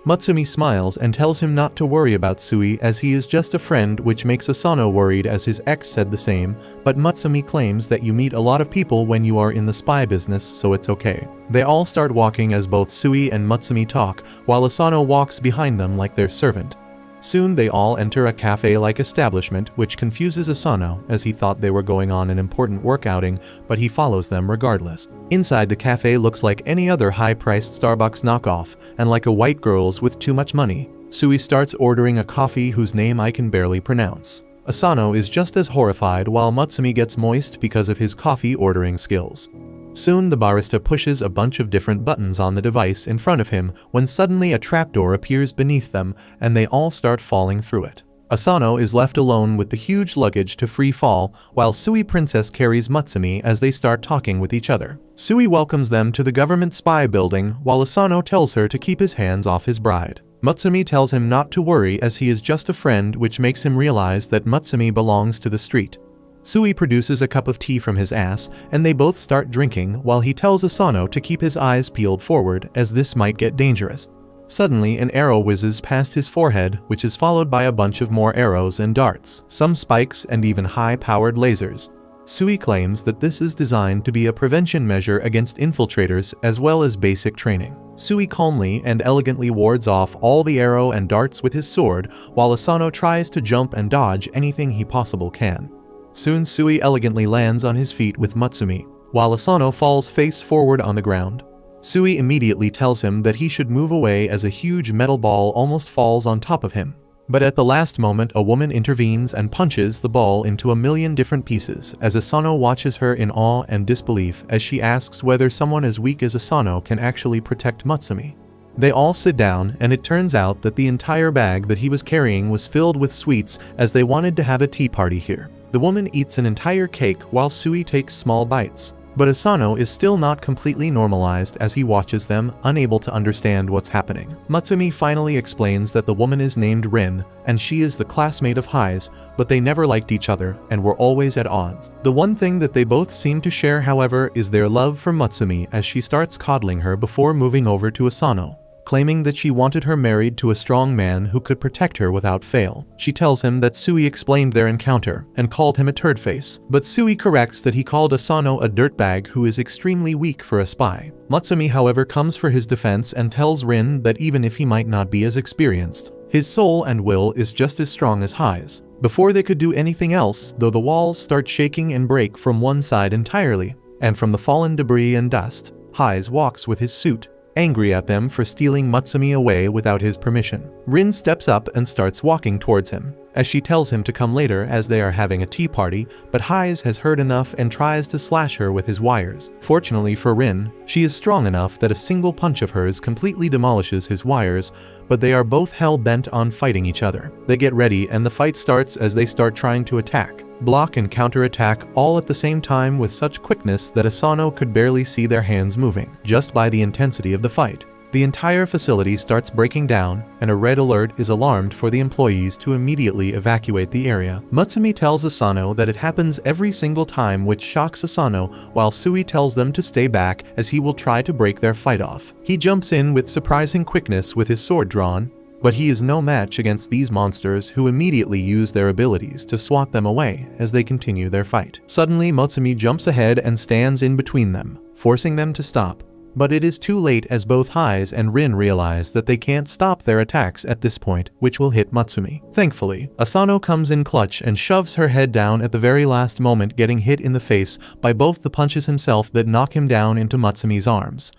Mutsumi smiles and tells him not to worry about Sui as he is just a friend, which makes Asano worried as his ex said the same, but Mutsumi claims that you meet a lot of people when you are in the spy business, so it's okay. They all start walking as both Sui and Mutsumi talk, while Asano walks behind them like their servant. Soon they all enter a cafe-like establishment, which confuses Asano as he thought they were going on an important work outing, but he follows them regardless. Inside, the cafe looks like any other high-priced Starbucks knockoff, and like a white girl's with too much money. Sui starts ordering a coffee whose name I can barely pronounce. Asano is just as horrified while Mutsumi gets moist because of his coffee ordering skills. Soon the barista pushes a bunch of different buttons on the device in front of him when suddenly a trapdoor appears beneath them and they all start falling through it. Asano is left alone with the huge luggage to free fall while Sui Princess carries Mutsumi as they start talking with each other. Sui welcomes them to the government spy building while Asano tells her to keep his hands off his bride. Mutsumi tells him not to worry as he is just a friend, which makes him realize that Mutsumi belongs to the street. Sui produces a cup of tea from his ass, and they both start drinking while he tells Asano to keep his eyes peeled forward as this might get dangerous. Suddenly, an arrow whizzes past his forehead, which is followed by a bunch of more arrows and darts, some spikes and even high-powered lasers. Sui claims that this is designed to be a prevention measure against infiltrators as well as basic training. Sui calmly and elegantly wards off all the arrow and darts with his sword, while Asano tries to jump and dodge anything he possibly can. Soon Sui elegantly lands on his feet with Mutsumi, while Asano falls face forward on the ground. Sui immediately tells him that he should move away as a huge metal ball almost falls on top of him. But at the last moment a woman intervenes and punches the ball into a million different pieces as Asano watches her in awe and disbelief as she asks whether someone as weak as Asano can actually protect Mutsumi. They all sit down and it turns out that the entire bag that he was carrying was filled with sweets as they wanted to have a tea party here. The woman eats an entire cake while Sui takes small bites. But Asano is still not completely normalized as he watches them, unable to understand what's happening. Mutsumi finally explains that the woman is named Rin, and she is the classmate of Hai's, but they never liked each other and were always at odds. The one thing that they both seem to share, however, is their love for Mutsumi as she starts coddling her before moving over to Asano, claiming that she wanted her married to a strong man who could protect her without fail. She tells him that Sui explained their encounter and called him a turd face, but Sui corrects that he called Asano a dirtbag who is extremely weak for a spy. Mutsumi, however, comes for his defense and tells Rin that even if he might not be as experienced, his soul and will is just as strong as Hai's. Before they could do anything else, though, the walls start shaking and break from one side entirely, and from the fallen debris and dust, Hai's walks with his suit, angry at them for stealing Mutsumi away without his permission. Rin steps up and starts walking towards him, as she tells him to come later as they are having a tea party, but Hai's has heard enough and tries to slash her with his wires. Fortunately for Rin, she is strong enough that a single punch of hers completely demolishes his wires, but they are both hell-bent on fighting each other. They get ready and the fight starts as they start trying to attack, block and counterattack all at the same time with such quickness that Asano could barely see their hands moving. Just by the intensity of the fight, the entire facility starts breaking down and a red alert is alarmed for the employees to immediately evacuate the area. Mutsumi tells Asano that it happens every single time, which shocks Asano, while Sui tells them to stay back as he will try to break their fight off. He jumps in with surprising quickness with his sword drawn, but he is no match against these monsters who immediately use their abilities to swat them away as they continue their fight. Suddenly, Mutsumi jumps ahead and stands in between them, forcing them to stop. But it is too late as both Hai's and Rin realize that they can't stop their attacks at this point, which will hit Mutsumi. Thankfully, Asano comes in clutch and shoves her head down at the very last moment, getting hit in the face by both the punches himself that knock him down into Mutsumi's arms.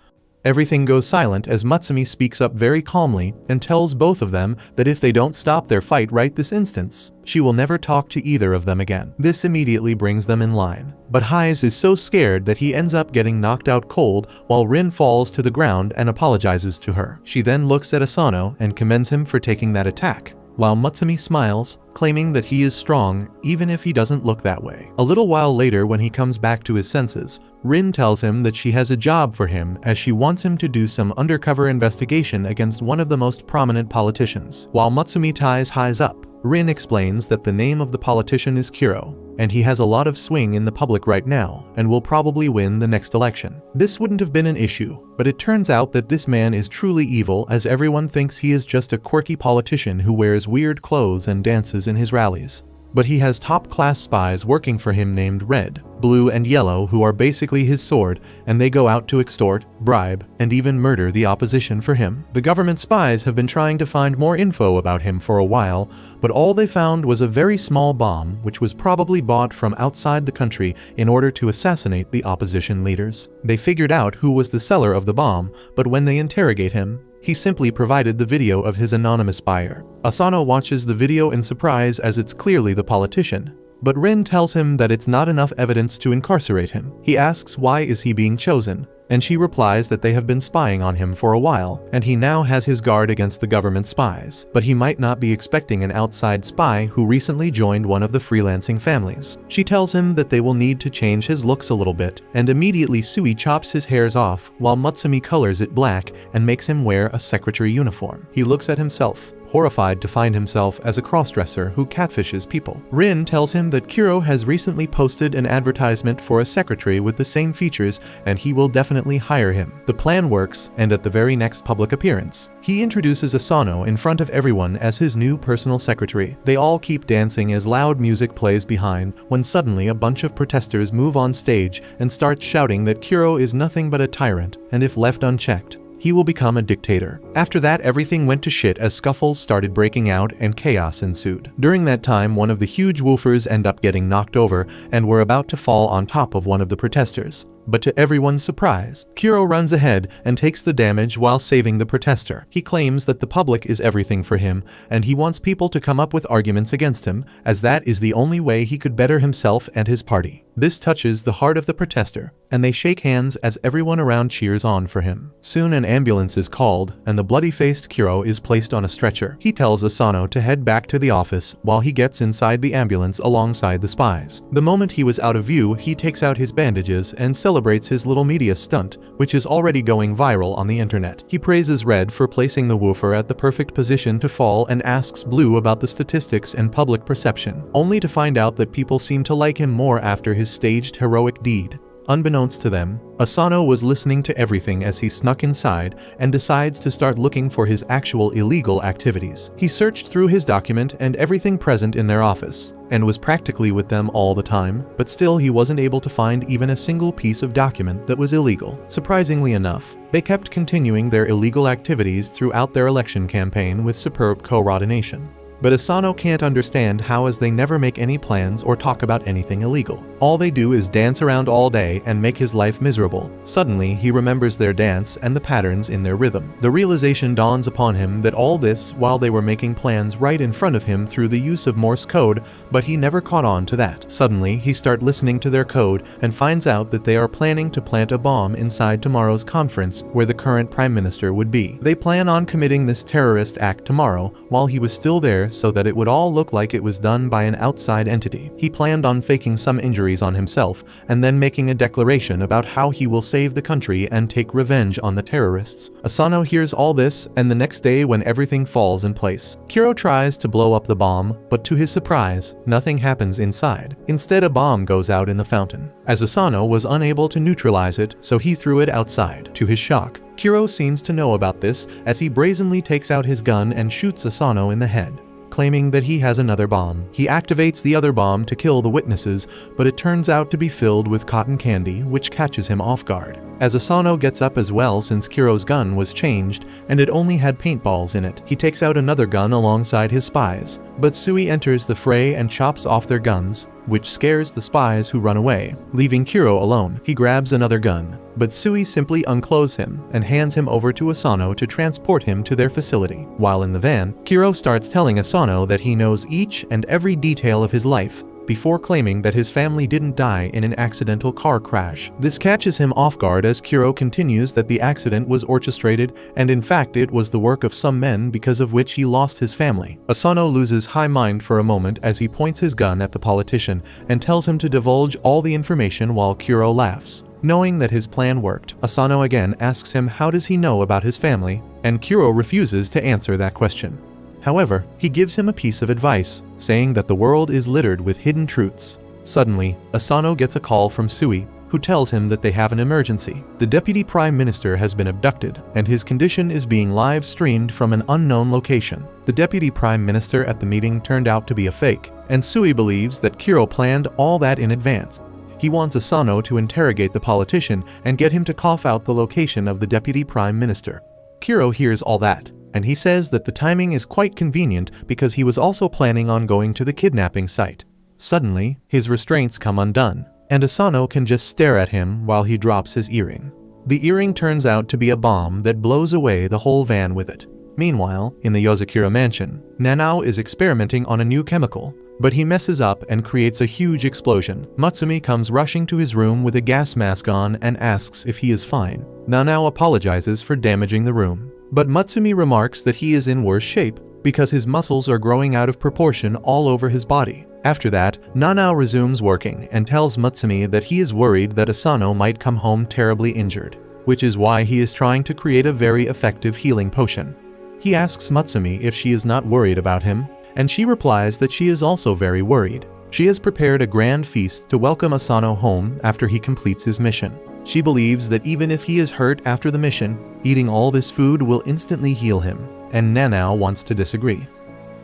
Everything goes silent as Mutsumi speaks up very calmly and tells both of them that if they don't stop their fight right this instance, she will never talk to either of them again. This immediately brings them in line. But Heize is so scared that he ends up getting knocked out cold while Rin falls to the ground and apologizes to her. She then looks at Asano and commends him for taking that attack, while Mutsumi smiles, claiming that he is strong even if he doesn't look that way. A little while later, when he comes back to his senses, Rin tells him that she has a job for him as she wants him to do some undercover investigation against one of the most prominent politicians. While Mutsumi ties Heize up, Rin explains that the name of the politician is Kuro, and he has a lot of swing in the public right now and will probably win the next election. This wouldn't have been an issue, but it turns out that this man is truly evil, as everyone thinks he is just a quirky politician who wears weird clothes and dances in his rallies. But he has top-class spies working for him named Red, Blue, and Yellow, who are basically his sword, and they go out to extort, bribe, and even murder the opposition for him. The government spies have been trying to find more info about him for a while, but all they found was a very small bomb which was probably bought from outside the country in order to assassinate the opposition leaders. They figured out who was the seller of the bomb, but when they interrogate him, he simply provided the video of his anonymous buyer. Asano watches the video in surprise as it's clearly the politician, but Rin tells him that it's not enough evidence to incarcerate him. He asks why is he being chosen, and she replies that they have been spying on him for a while, and he now has his guard against the government spies, but he might not be expecting an outside spy who recently joined one of the freelancing families. She tells him that they will need to change his looks a little bit, and immediately Sui chops his hairs off while Mutsumi colors it black and makes him wear a secretary uniform. He looks at himself, horrified to find himself as a crossdresser who catfishes people. Rin tells him that Kuro has recently posted an advertisement for a secretary with the same features and he will definitely hire him. The plan works, and at the very next public appearance, he introduces Asano in front of everyone as his new personal secretary. They all keep dancing as loud music plays behind when suddenly a bunch of protesters move on stage and start shouting that Kuro is nothing but a tyrant, and if left unchecked, he will become a dictator. After that, everything went to shit as scuffles started breaking out and chaos ensued. During that time, one of the huge woofers ended up getting knocked over and were about to fall on top of one of the protesters. But to everyone's surprise, Kuro runs ahead and takes the damage while saving the protester. He claims that the public is everything for him, and he wants people to come up with arguments against him, as that is the only way he could better himself and his party. This touches the heart of the protester, and they shake hands as everyone around cheers on for him. Soon an ambulance is called, and the bloody-faced Kuro is placed on a stretcher. He tells Asano to head back to the office while he gets inside the ambulance alongside the spies. The moment he was out of view, he takes out his bandages and celebrates his little media stunt, which is already going viral on the internet. He praises Red for placing the woofer at the perfect position to fall and asks Blue about the statistics and public perception, only to find out that people seem to like him more after his staged heroic deed. Unbeknownst to them, Asano was listening to everything as he snuck inside and decides to start looking for his actual illegal activities. He searched through his document and everything present in their office, and was practically with them all the time, but still he wasn't able to find even a single piece of document that was illegal. Surprisingly enough, they kept continuing their illegal activities throughout their election campaign with superb coordination. But Asano can't understand how, as they never make any plans or talk about anything illegal. All they do is dance around all day and make his life miserable. Suddenly, he remembers their dance and the patterns in their rhythm. The realization dawns upon him that all this while they were making plans right in front of him through the use of Morse code, but he never caught on to that. Suddenly, he starts listening to their code and finds out that they are planning to plant a bomb inside tomorrow's conference where the current prime minister would be. They plan on committing this terrorist act tomorrow while he was still there, so that it would all look like it was done by an outside entity. He planned on faking some injuries on himself and then making a declaration about how he will save the country and take revenge on the terrorists. Asano hears all this, and the next day when everything falls in place, Kuro tries to blow up the bomb, but to his surprise, nothing happens inside. Instead, a bomb goes out in the fountain, as Asano was unable to neutralize it, so he threw it outside. To his shock, Kuro seems to know about this as he brazenly takes out his gun and shoots Asano in the head, claiming that he has another bomb. He activates the other bomb to kill the witnesses, but it turns out to be filled with cotton candy, which catches him off guard. As Asano gets up as well since Kiro's gun was changed and it only had paintballs in it, he takes out another gun alongside his spies, but Sui enters the fray and chops off their guns, which scares the spies who run away, leaving Kiro alone. He grabs another gun, but Sui simply unclothes him and hands him over to Asano to transport him to their facility. While in the van, Kiro starts telling Asano that he knows each and every detail of his life, before claiming that his family didn't die in an accidental car crash. This catches him off guard as Kiro continues that the accident was orchestrated and in fact it was the work of some men because of which he lost his family. Asano loses high mind for a moment as he points his gun at the politician and tells him to divulge all the information while Kiro laughs. Knowing that his plan worked, Asano again asks him how does he know about his family, and Kiro refuses to answer that question. However, he gives him a piece of advice, saying that the world is littered with hidden truths. Suddenly, Asano gets a call from Sui, who tells him that they have an emergency. The Deputy Prime Minister has been abducted, and his condition is being live-streamed from an unknown location. The Deputy Prime Minister at the meeting turned out to be a fake, and Sui believes that Kiro planned all that in advance. He wants Asano to interrogate the politician and get him to cough out the location of the Deputy Prime Minister. Kiro hears all that, and he says that the timing is quite convenient because he was also planning on going to the kidnapping site. Suddenly, his restraints come undone, and Asano can just stare at him while he drops his earring. The earring turns out to be a bomb that blows away the whole van with it. Meanwhile, in the Yozakura mansion, Nanao is experimenting on a new chemical, but he messes up and creates a huge explosion. Matsumi comes rushing to his room with a gas mask on and asks if he is fine. Nanao apologizes for damaging the room, but Matsumi remarks that he is in worse shape because his muscles are growing out of proportion all over his body. After that, Nanao resumes working and tells Matsumi that he is worried that Asano might come home terribly injured, which is why he is trying to create a very effective healing potion. He asks Matsumi if she is not worried about him, and she replies that she is also very worried. She has prepared a grand feast to welcome Asano home after he completes his mission. She believes that even if he is hurt after the mission, eating all this food will instantly heal him, and Nanao wants to disagree.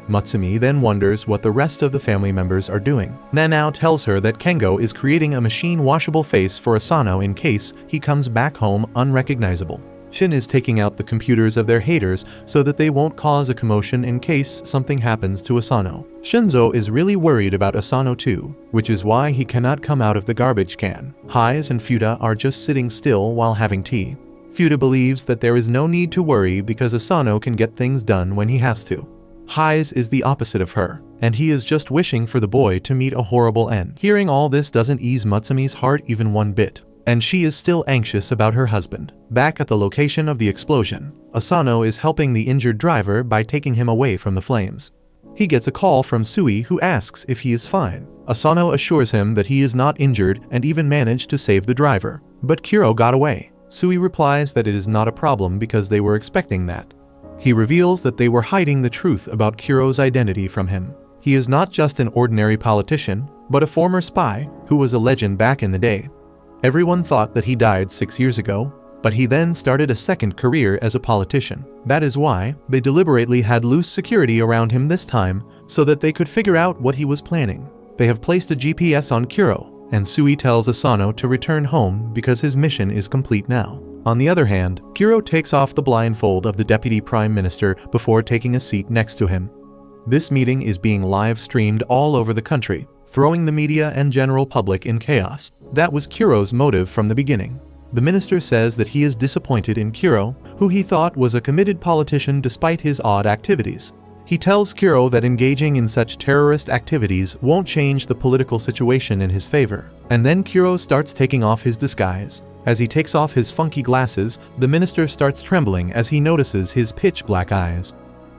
Matsumi then wonders what the rest of the family members are doing. Nanao tells her that Kengo is creating a machine-washable face for Asano in case he comes back home unrecognizable. Shin is taking out the computers of their haters so that they won't cause a commotion in case something happens to Asano. Shinzo is really worried about Asano too, which is why he cannot come out of the garbage can. Hais and Fuda are just sitting still while having tea. Fuda believes that there is no need to worry because Asano can get things done when he has to. Hais is the opposite of her, and he is just wishing for the boy to meet a horrible end. Hearing all this doesn't ease Matsumi's heart even one bit, and she is still anxious about her husband. Back at the location of the explosion, Asano is helping the injured driver by taking him away from the flames. He gets a call from Sui who asks if he is fine. Asano assures him that he is not injured and even managed to save the driver, but Kiro got away. Sui replies that it is not a problem because they were expecting that. He reveals that they were hiding the truth about Kiro's identity from him. He is not just an ordinary politician, but a former spy who was a legend back in the day. Everyone thought that he died 6 years ago, but he then started a second career as a politician. That is why they deliberately had loose security around him this time so that they could figure out what he was planning. They have placed a GPS on Kiro, and Sui tells Asano to return home because his mission is complete now. On the other hand, Kiro takes off the blindfold of the Deputy Prime Minister before taking a seat next to him. This meeting is being live-streamed all over the country, throwing the media and general public in chaos. That was Kiro's motive from the beginning. The minister says that he is disappointed in Kiro, who he thought was a committed politician despite his odd activities. He tells Kiro that engaging in such terrorist activities won't change the political situation in his favor. And then Kiro starts taking off his disguise. As he takes off his funky glasses, the minister starts trembling as he notices his pitch-black eyes.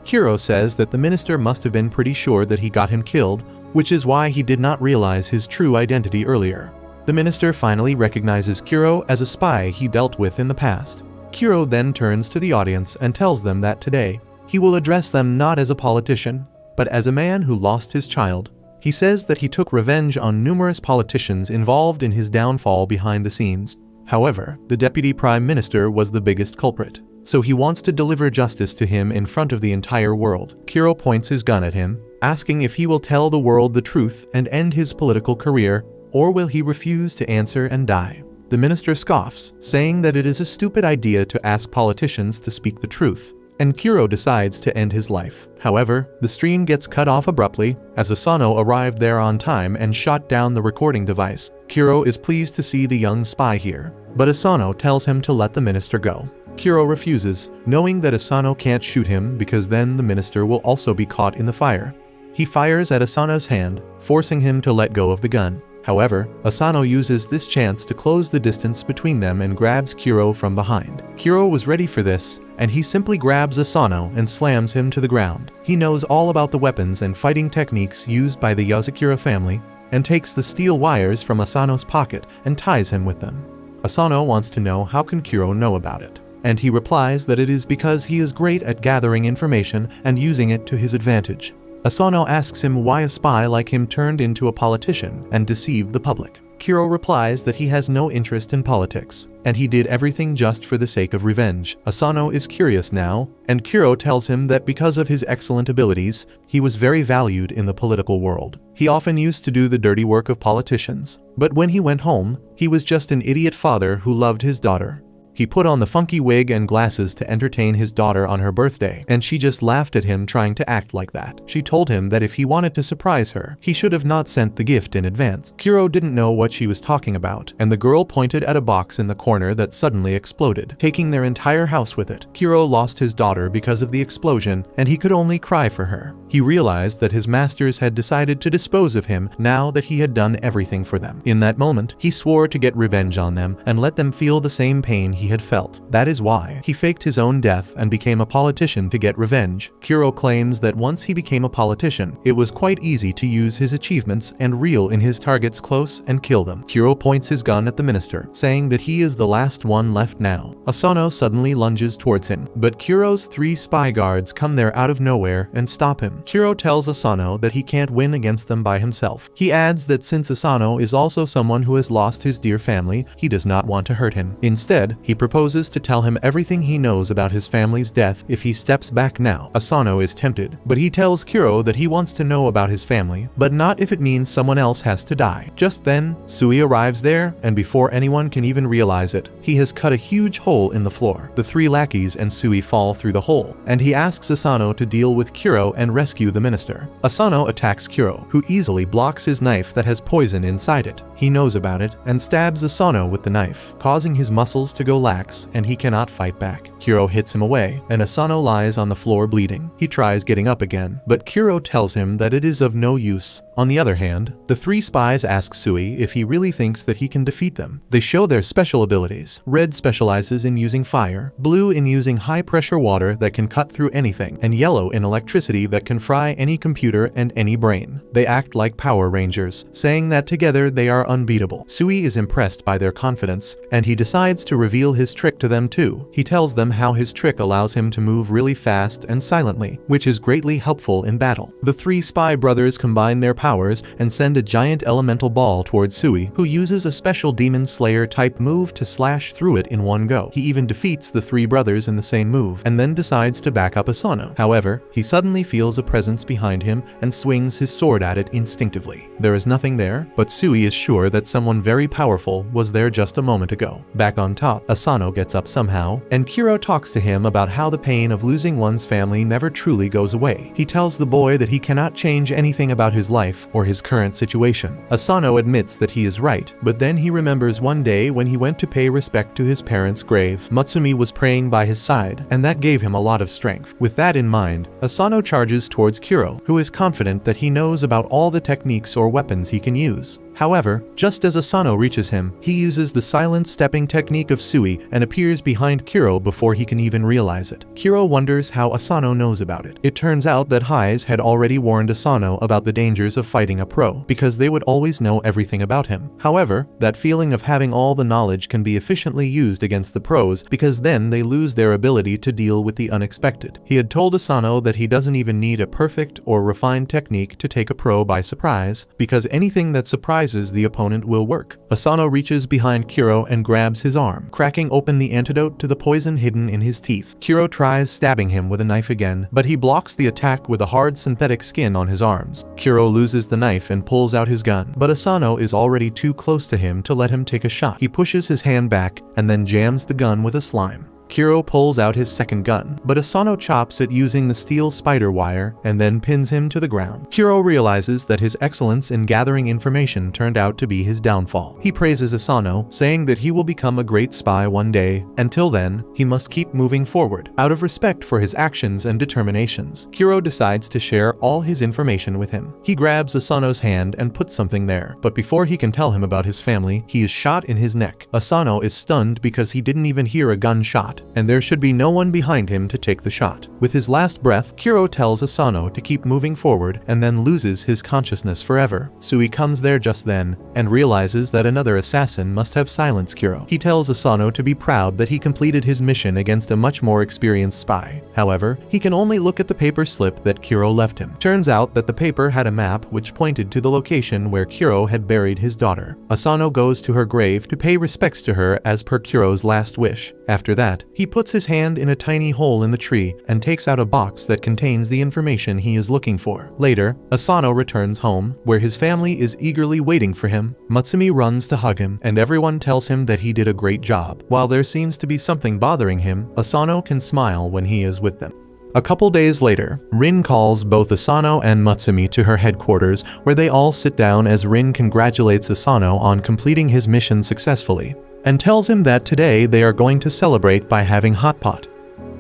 Kiro says that the minister must have been pretty sure that he got him killed, which is why he did not realize his true identity earlier. The minister finally recognizes Kiro as a spy he dealt with in the past. Kiro then turns to the audience and tells them that today, he will address them not as a politician, but as a man who lost his child. He says that he took revenge on numerous politicians involved in his downfall behind the scenes. However, the Deputy Prime Minister was the biggest culprit, so he wants to deliver justice to him in front of the entire world. Kiro points his gun at him, asking if he will tell the world the truth and end his political career, or will he refuse to answer and die. The minister scoffs, saying that it is a stupid idea to ask politicians to speak the truth, and Kuro decides to end his life. However, the stream gets cut off abruptly as Asano arrived there on time and shot down the recording device. Kuro is pleased to see the young spy here, but Asano tells him to let the minister go. Kuro refuses, knowing that Asano can't shoot him because then the minister will also be caught in the fire. He fires at Asano's hand, forcing him to let go of the gun. However, Asano uses this chance to close the distance between them and grabs Kuro from behind. Kuro was ready for this, and he simply grabs Asano and slams him to the ground. He knows all about the weapons and fighting techniques used by the Yasukura family, and takes the steel wires from Asano's pocket and ties him with them. Asano wants to know how can Kuro know about it, and he replies that it is because he is great at gathering information and using it to his advantage. Asano asks him why a spy like him turned into a politician and deceived the public. Kuro replies that he has no interest in politics, and he did everything just for the sake of revenge. Asano is curious now, and Kuro tells him that because of his excellent abilities, he was very valued in the political world. He often used to do the dirty work of politicians, but when he went home, he was just an idiot father who loved his daughter. He put on the funky wig and glasses to entertain his daughter on her birthday, and she just laughed at him trying to act like that. She told him that if he wanted to surprise her, he should have not sent the gift in advance. Kuro didn't know what she was talking about, and the girl pointed at a box in the corner that suddenly exploded, taking their entire house with it. Kuro lost his daughter because of the explosion, and he could only cry for her. He realized that his masters had decided to dispose of him now that he had done everything for them. In that moment, he swore to get revenge on them and let them feel the same pain he had felt. That is why he faked his own death and became a politician to get revenge. Kuro claims that once he became a politician, it was quite easy to use his achievements and reel in his targets close and kill them. Kuro points his gun at the minister, saying that he is the last one left now. Asano suddenly lunges towards him, but Kuro's 3 spy guards come there out of nowhere and stop him. Kuro tells Asano that he can't win against them by himself. He adds that since Asano is also someone who has lost his dear family, he does not want to hurt him. Instead, he proposes to tell him everything he knows about his family's death if he steps back now. Asano is tempted, but he tells Kuro that he wants to know about his family, but not if it means someone else has to die. Just then, Sui arrives there, and before anyone can even realize it, he has cut a huge hole in the floor. The 3 lackeys and Sui fall through the hole, and he asks Asano to deal with Kuro and rescue the minister. Asano attacks Kuro, who easily blocks his knife that has poison inside it. He knows about it and stabs Asano with the knife, causing his muscles to go lax, and he cannot fight back. Kuro hits him away, and Asano lies on the floor bleeding. He tries getting up again, but Kuro tells him that it is of no use. On the other hand, the 3 spies ask Sui if he really thinks that he can defeat them. They show their special abilities. Red specializes in using fire, blue in using high-pressure water that can cut through anything, and yellow in electricity that can fry any computer and any brain. They act like Power Rangers, saying that together they are unbeatable. Sui is impressed by their confidence, and he decides to reveal his trick to them too. He tells them how his trick allows him to move really fast and silently, which is greatly helpful in battle. The 3 spy brothers combine their powers and send a giant elemental ball towards Sui, who uses a special Demon Slayer type move to slash through it in one go. He even defeats the 3 brothers in the same move, and then decides to back up Asano. However, he suddenly feels a presence behind him and swings his sword at it instinctively. There is nothing there, but Sui is sure that someone very powerful was there just a moment ago. Back on top, Asano gets up somehow, and Kuro talks to him about how the pain of losing one's family never truly goes away. He tells the boy that he cannot change anything about his life or his current situation. Asano admits that he is right, but then he remembers one day when he went to pay respect to his parents' grave. Matsumi was praying by his side, and that gave him a lot of strength. With that in mind, Asano charges towards Kuro, who is confident that he knows about all the techniques or weapons he can use. However, just as Asano reaches him, he uses the silent stepping technique of Sui and appears behind Kuro before he can even realize it. Kuro wonders how Asano knows about it. It turns out that Hise had already warned Asano about the dangers of fighting a pro, because they would always know everything about him. However, that feeling of having all the knowledge can be efficiently used against the pros, because then they lose their ability to deal with the unexpected. He had told Asano that he doesn't even need a perfect or refined technique to take a pro by surprise, because anything that surprises surprises the opponent will work. Asano reaches behind Kuro and grabs his arm, cracking open the antidote to the poison hidden in his teeth. Kuro tries stabbing him with a knife again, but he blocks the attack with the hard synthetic skin on his arms. Kuro loses the knife and pulls out his gun, but Asano is already too close to him to let him take a shot. He pushes his hand back and then jams the gun with a slime. Kuro pulls out his second gun, but Asano chops it using the steel spider wire and then pins him to the ground. Kuro realizes that his excellence in gathering information turned out to be his downfall. He praises Asano, saying that he will become a great spy one day. Until then, he must keep moving forward. Out of respect for his actions and determinations, Kuro decides to share all his information with him. He grabs Asano's hand and puts something there, but before he can tell him about his family, he is shot in his neck. Asano is stunned because he didn't even hear a gunshot, and there should be no one behind him to take the shot. With his last breath, Kuro tells Asano to keep moving forward and then loses his consciousness forever. Sui comes there just then and realizes that another assassin must have silenced Kuro. He tells Asano to be proud that he completed his mission against a much more experienced spy. However, he can only look at the paper slip that Kuro left him. Turns out that the paper had a map which pointed to the location where Kuro had buried his daughter. Asano goes to her grave to pay respects to her as per Kuro's last wish. After that, he puts his hand in a tiny hole in the tree and takes out a box that contains the information he is looking for. Later, Asano returns home, where his family is eagerly waiting for him. Matsumi runs to hug him, and everyone tells him that he did a great job. While there seems to be something bothering him, Asano can smile when he is with them. A couple days later, Rin calls both Asano and Matsumi to her headquarters, where they all sit down as Rin congratulates Asano on completing his mission successfully, and tells him that today they are going to celebrate by having hot pot.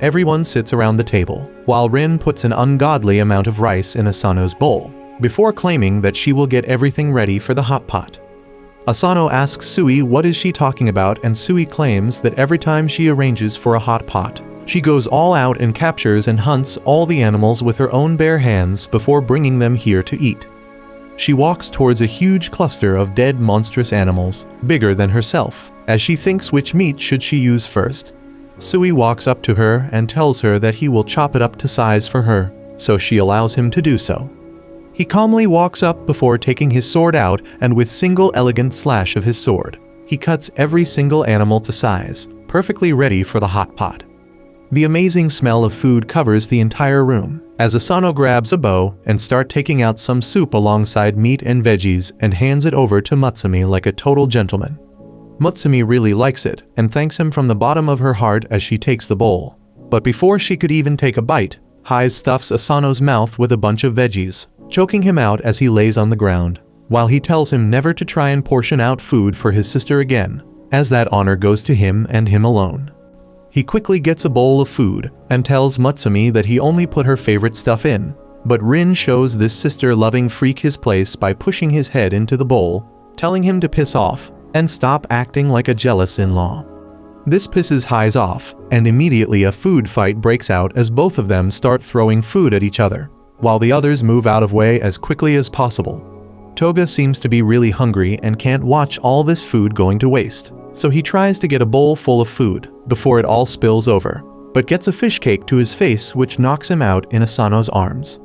Everyone sits around the table, while Rin puts an ungodly amount of rice in Asano's bowl, before claiming that she will get everything ready for the hot pot. Asano asks Sui what is she talking about, and Sui claims that every time she arranges for a hot pot, she goes all out and captures and hunts all the animals with her own bare hands before bringing them here to eat. She walks towards a huge cluster of dead monstrous animals, bigger than herself, as she thinks which meat should she use first. Sui walks up to her and tells her that he will chop it up to size for her, so she allows him to do so. He calmly walks up before taking his sword out, and with single elegant slash of his sword, he cuts every single animal to size, perfectly ready for the hot pot. The amazing smell of food covers the entire room, as Asano grabs a bow and starts taking out some soup alongside meat and veggies and hands it over to Matsumi like a total gentleman. Matsumi really likes it and thanks him from the bottom of her heart as she takes the bowl. But before she could even take a bite, Hai stuffs Asano's mouth with a bunch of veggies, choking him out as he lays on the ground, while he tells him never to try and portion out food for his sister again, as that honor goes to him and him alone. He quickly gets a bowl of food and tells Matsumi that he only put her favorite stuff in, but Rin shows this sister-loving freak his place by pushing his head into the bowl, telling him to piss off and stop acting like a jealous in-law. This pisses Hai's off, and immediately a food fight breaks out as both of them start throwing food at each other, while the others move out of way as quickly as possible. Toga seems to be really hungry and can't watch all this food going to waste, so he tries to get a bowl full of food before it all spills over, but gets a fish cake to his face which knocks him out in Asano's arms.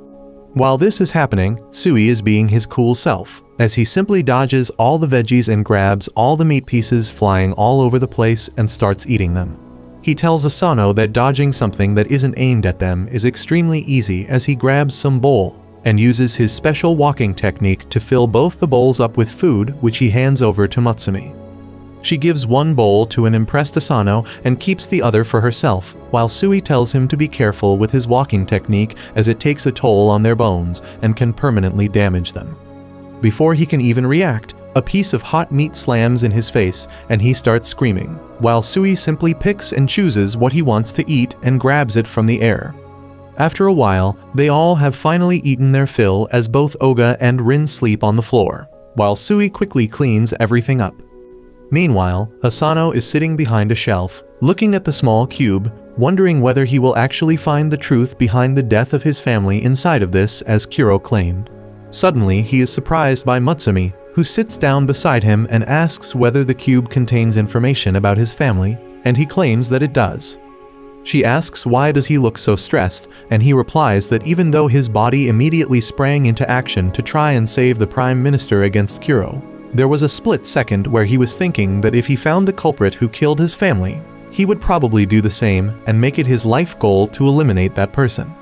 While this is happening, Sui is being his cool self, as he simply dodges all the veggies and grabs all the meat pieces flying all over the place and starts eating them. He tells Asano that dodging something that isn't aimed at them is extremely easy, as he grabs some bowl and uses his special walking technique to fill both the bowls up with food, which he hands over to Matsumi. She gives one bowl to an impressed Asano and keeps the other for herself, while Sui tells him to be careful with his walking technique as it takes a toll on their bones and can permanently damage them. Before he can even react, a piece of hot meat slams in his face and he starts screaming, while Sui simply picks and chooses what he wants to eat and grabs it from the air. After a while, they all have finally eaten their fill as both Oga and Rin sleep on the floor, while Sui quickly cleans everything up. Meanwhile, Asano is sitting behind a shelf, looking at the small cube, wondering whether he will actually find the truth behind the death of his family inside of this, as Kuro claimed. Suddenly, he is surprised by Matsumi, who sits down beside him and asks whether the cube contains information about his family, and he claims that it does. She asks why does he look so stressed, and he replies that even though his body immediately sprang into action to try and save the Prime Minister against Kuro, There was a split second where he was thinking that if he found the culprit who killed his family, he would probably do the same and make it his life goal to eliminate that person.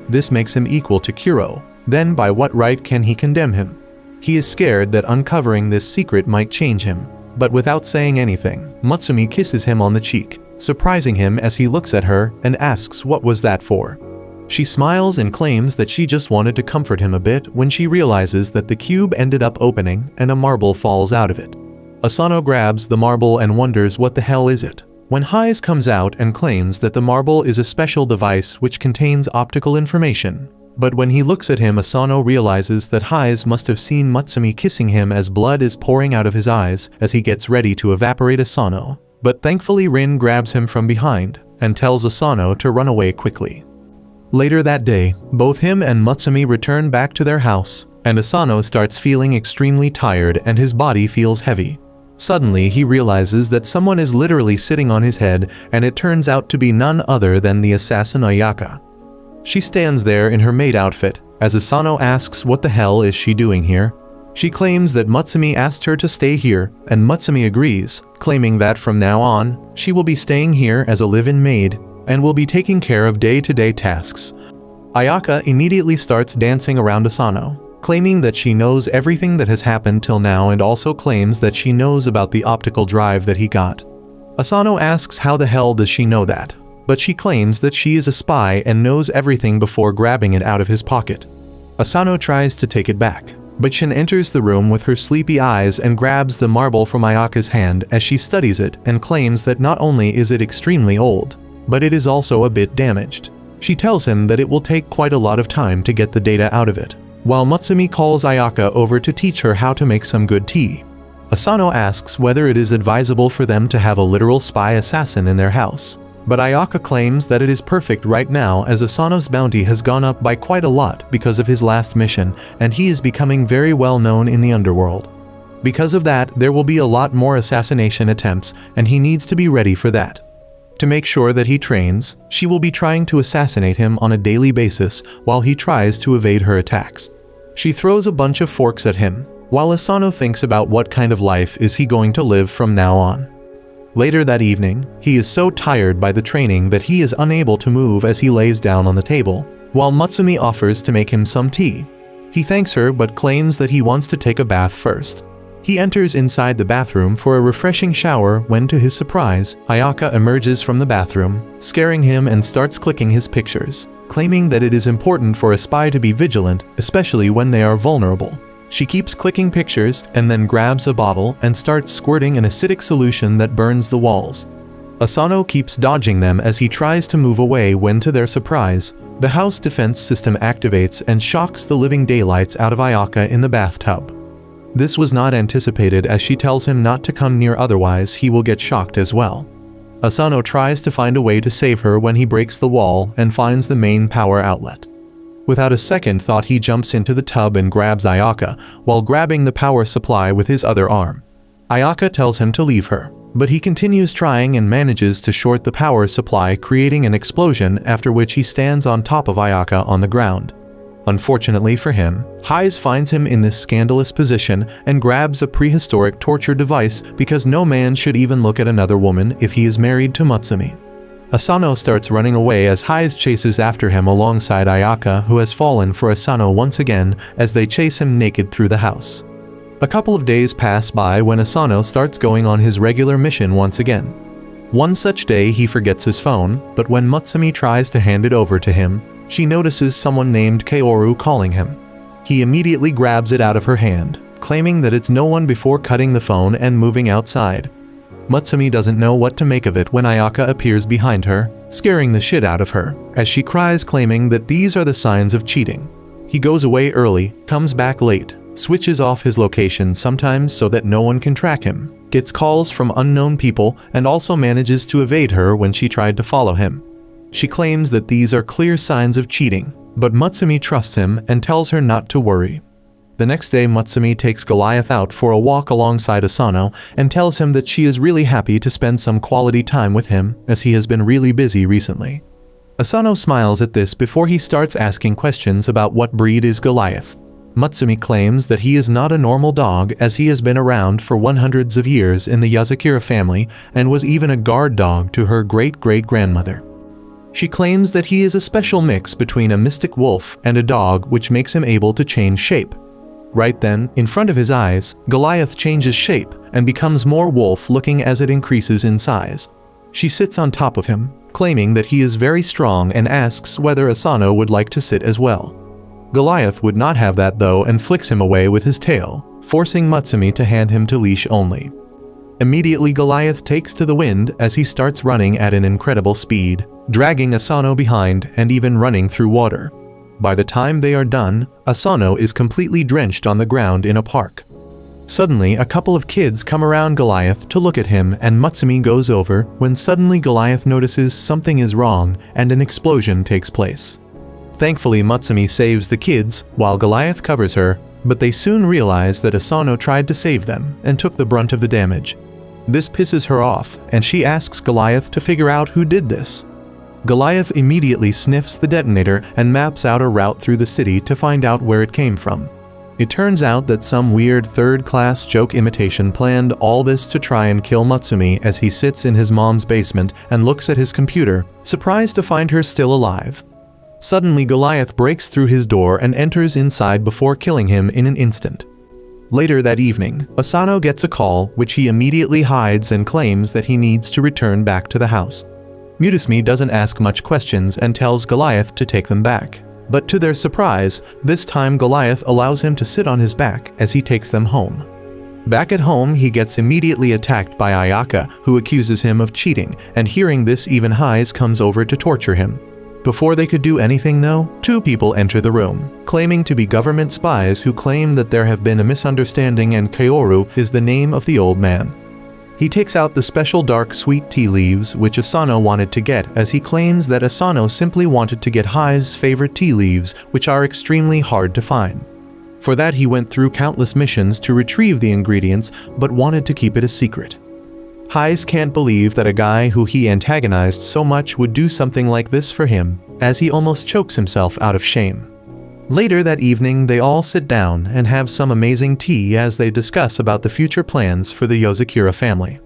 This makes him equal to Kuro. Then by what right can he condemn him? He is scared that uncovering this secret might change him. But without saying anything, Mutsumi kisses him on the cheek, surprising him as he looks at her and asks what was that for. She smiles and claims that she just wanted to comfort him a bit when she realizes that the cube ended up opening and a marble falls out of it. Asano grabs the marble and wonders what the hell is it. When Hise comes out and claims that the marble is a special device which contains optical information. But when he looks at him, Asano realizes that Hise must have seen Mutsumi kissing him as blood is pouring out of his eyes as he gets ready to evaporate Asano. But thankfully Rin grabs him from behind and tells Asano to run away quickly. Later that day, both him and Mutsumi return back to their house, and Asano starts feeling extremely tired and his body feels heavy. Suddenly he realizes that someone is literally sitting on his head, and it turns out to be none other than the assassin Ayaka. She stands there in her maid outfit, as Asano asks what the hell is she doing here. She claims that Mutsumi asked her to stay here, and Mutsumi agrees, claiming that from now on, she will be staying here as a live-in maid, and will be taking care of day-to-day tasks. Ayaka immediately starts dancing around Asano, claiming that she knows everything that has happened till now and also claims that she knows about the optical drive that he got. Asano asks how the hell does she know that? But she claims that she is a spy and knows everything before grabbing it out of his pocket. Asano tries to take it back, but Shin enters the room with her sleepy eyes and grabs the marble from Ayaka's hand as she studies it and claims that not only is it extremely old, but it is also a bit damaged. She tells him that it will take quite a lot of time to get the data out of it, while Mutsumi calls Ayaka over to teach her how to make some good tea. Asano asks whether it is advisable for them to have a literal spy assassin in their house. But Ayaka claims that it is perfect right now as Asano's bounty has gone up by quite a lot because of his last mission, and he is becoming very well known in the underworld. Because of that, there will be a lot more assassination attempts, and he needs to be ready for that. To make sure that he trains, she will be trying to assassinate him on a daily basis while he tries to evade her attacks. She throws a bunch of forks at him, while Asano thinks about what kind of life is he going to live from now on. Later that evening, he is so tired by the training that he is unable to move as he lays down on the table, while Mutsumi offers to make him some tea. He thanks her but claims that he wants to take a bath first. He enters inside the bathroom for a refreshing shower when, to his surprise, Ayaka emerges from the bathroom, scaring him and starts clicking his pictures, claiming that it is important for a spy to be vigilant, especially when they are vulnerable. She keeps clicking pictures and then grabs a bottle and starts squirting an acidic solution that burns the walls. Asano keeps dodging them as he tries to move away when, to their surprise, the house defense system activates and shocks the living daylights out of Ayaka in the bathtub. This was not anticipated as she tells him not to come near, otherwise he will get shocked as well. Asano tries to find a way to save her when he breaks the wall and finds the main power outlet. Without a second thought, he jumps into the tub and grabs Ayaka while grabbing the power supply with his other arm. Ayaka tells him to leave her, but he continues trying and manages to short the power supply, creating an explosion, after which he stands on top of Ayaka on the ground. Unfortunately for him, Hise finds him in this scandalous position and grabs a prehistoric torture device because no man should even look at another woman if he is married to Mutsumi. Asano starts running away as Hise chases after him alongside Ayaka, who has fallen for Asano once again as they chase him naked through the house. A couple of days pass by when Asano starts going on his regular mission once again. One such day he forgets his phone, but when Mutsumi tries to hand it over to him, she notices someone named Kaoru calling him. He immediately grabs it out of her hand, claiming that it's no one before cutting the phone and moving outside. Mutsumi doesn't know what to make of it when Ayaka appears behind her, scaring the shit out of her, as she cries, claiming that these are the signs of cheating. He goes away early, comes back late, switches off his location sometimes so that no one can track him, gets calls from unknown people, and also manages to evade her when she tried to follow him. She claims that these are clear signs of cheating, but Mutsumi trusts him and tells her not to worry. The next day, Mutsumi takes Goliath out for a walk alongside Asano and tells him that she is really happy to spend some quality time with him as he has been really busy recently. Asano smiles at this before he starts asking questions about what breed is Goliath. Mutsumi claims that he is not a normal dog as he has been around for hundreds of years in the Yozakura family and was even a guard dog to her great-great-grandmother. She claims that he is a special mix between a mystic wolf and a dog, which makes him able to change shape. Right then, in front of his eyes, Goliath changes shape and becomes more wolf-looking as it increases in size. She sits on top of him, claiming that he is very strong, and asks whether Asano would like to sit as well. Goliath would not have that though and flicks him away with his tail, forcing Mutsumi to hand him to leash only. Immediately Goliath takes to the wind as he starts running at an incredible speed, dragging Asano behind and even running through water. By the time they are done, Asano is completely drenched on the ground in a park. Suddenly, a couple of kids come around Goliath to look at him, and Mutsumi goes over when suddenly Goliath notices something is wrong and an explosion takes place. Thankfully, Mutsumi saves the kids while Goliath covers her, but they soon realize that Asano tried to save them and took the brunt of the damage. This pisses her off, and she asks Goliath to figure out who did this. Goliath immediately sniffs the detonator and maps out a route through the city to find out where it came from. It turns out that some weird third-class joke imitation planned all this to try and kill Mutsumi as he sits in his mom's basement and looks at his computer, surprised to find her still alive. Suddenly, Goliath breaks through his door and enters inside before killing him in an instant. Later that evening, Asano gets a call, which he immediately hides and claims that he needs to return back to the house. Mutsumi doesn't ask much questions and tells Goliath to take them back. But to their surprise, this time Goliath allows him to sit on his back as he takes them home. Back at home, he gets immediately attacked by Ayaka, who accuses him of cheating, and hearing this, even Hise comes over to torture him. Before they could do anything though, two people enter the room, claiming to be government spies who claim that there have been a misunderstanding and Kaoru is the name of the old man. He takes out the special dark sweet tea leaves which Asano wanted to get, as he claims that Asano simply wanted to get Hise's favorite tea leaves, which are extremely hard to find. For that he went through countless missions to retrieve the ingredients, but wanted to keep it a secret. Hise can't believe that a guy who he antagonized so much would do something like this for him, as he almost chokes himself out of shame. Later that evening, they all sit down and have some amazing tea as they discuss about the future plans for the Yozakura family.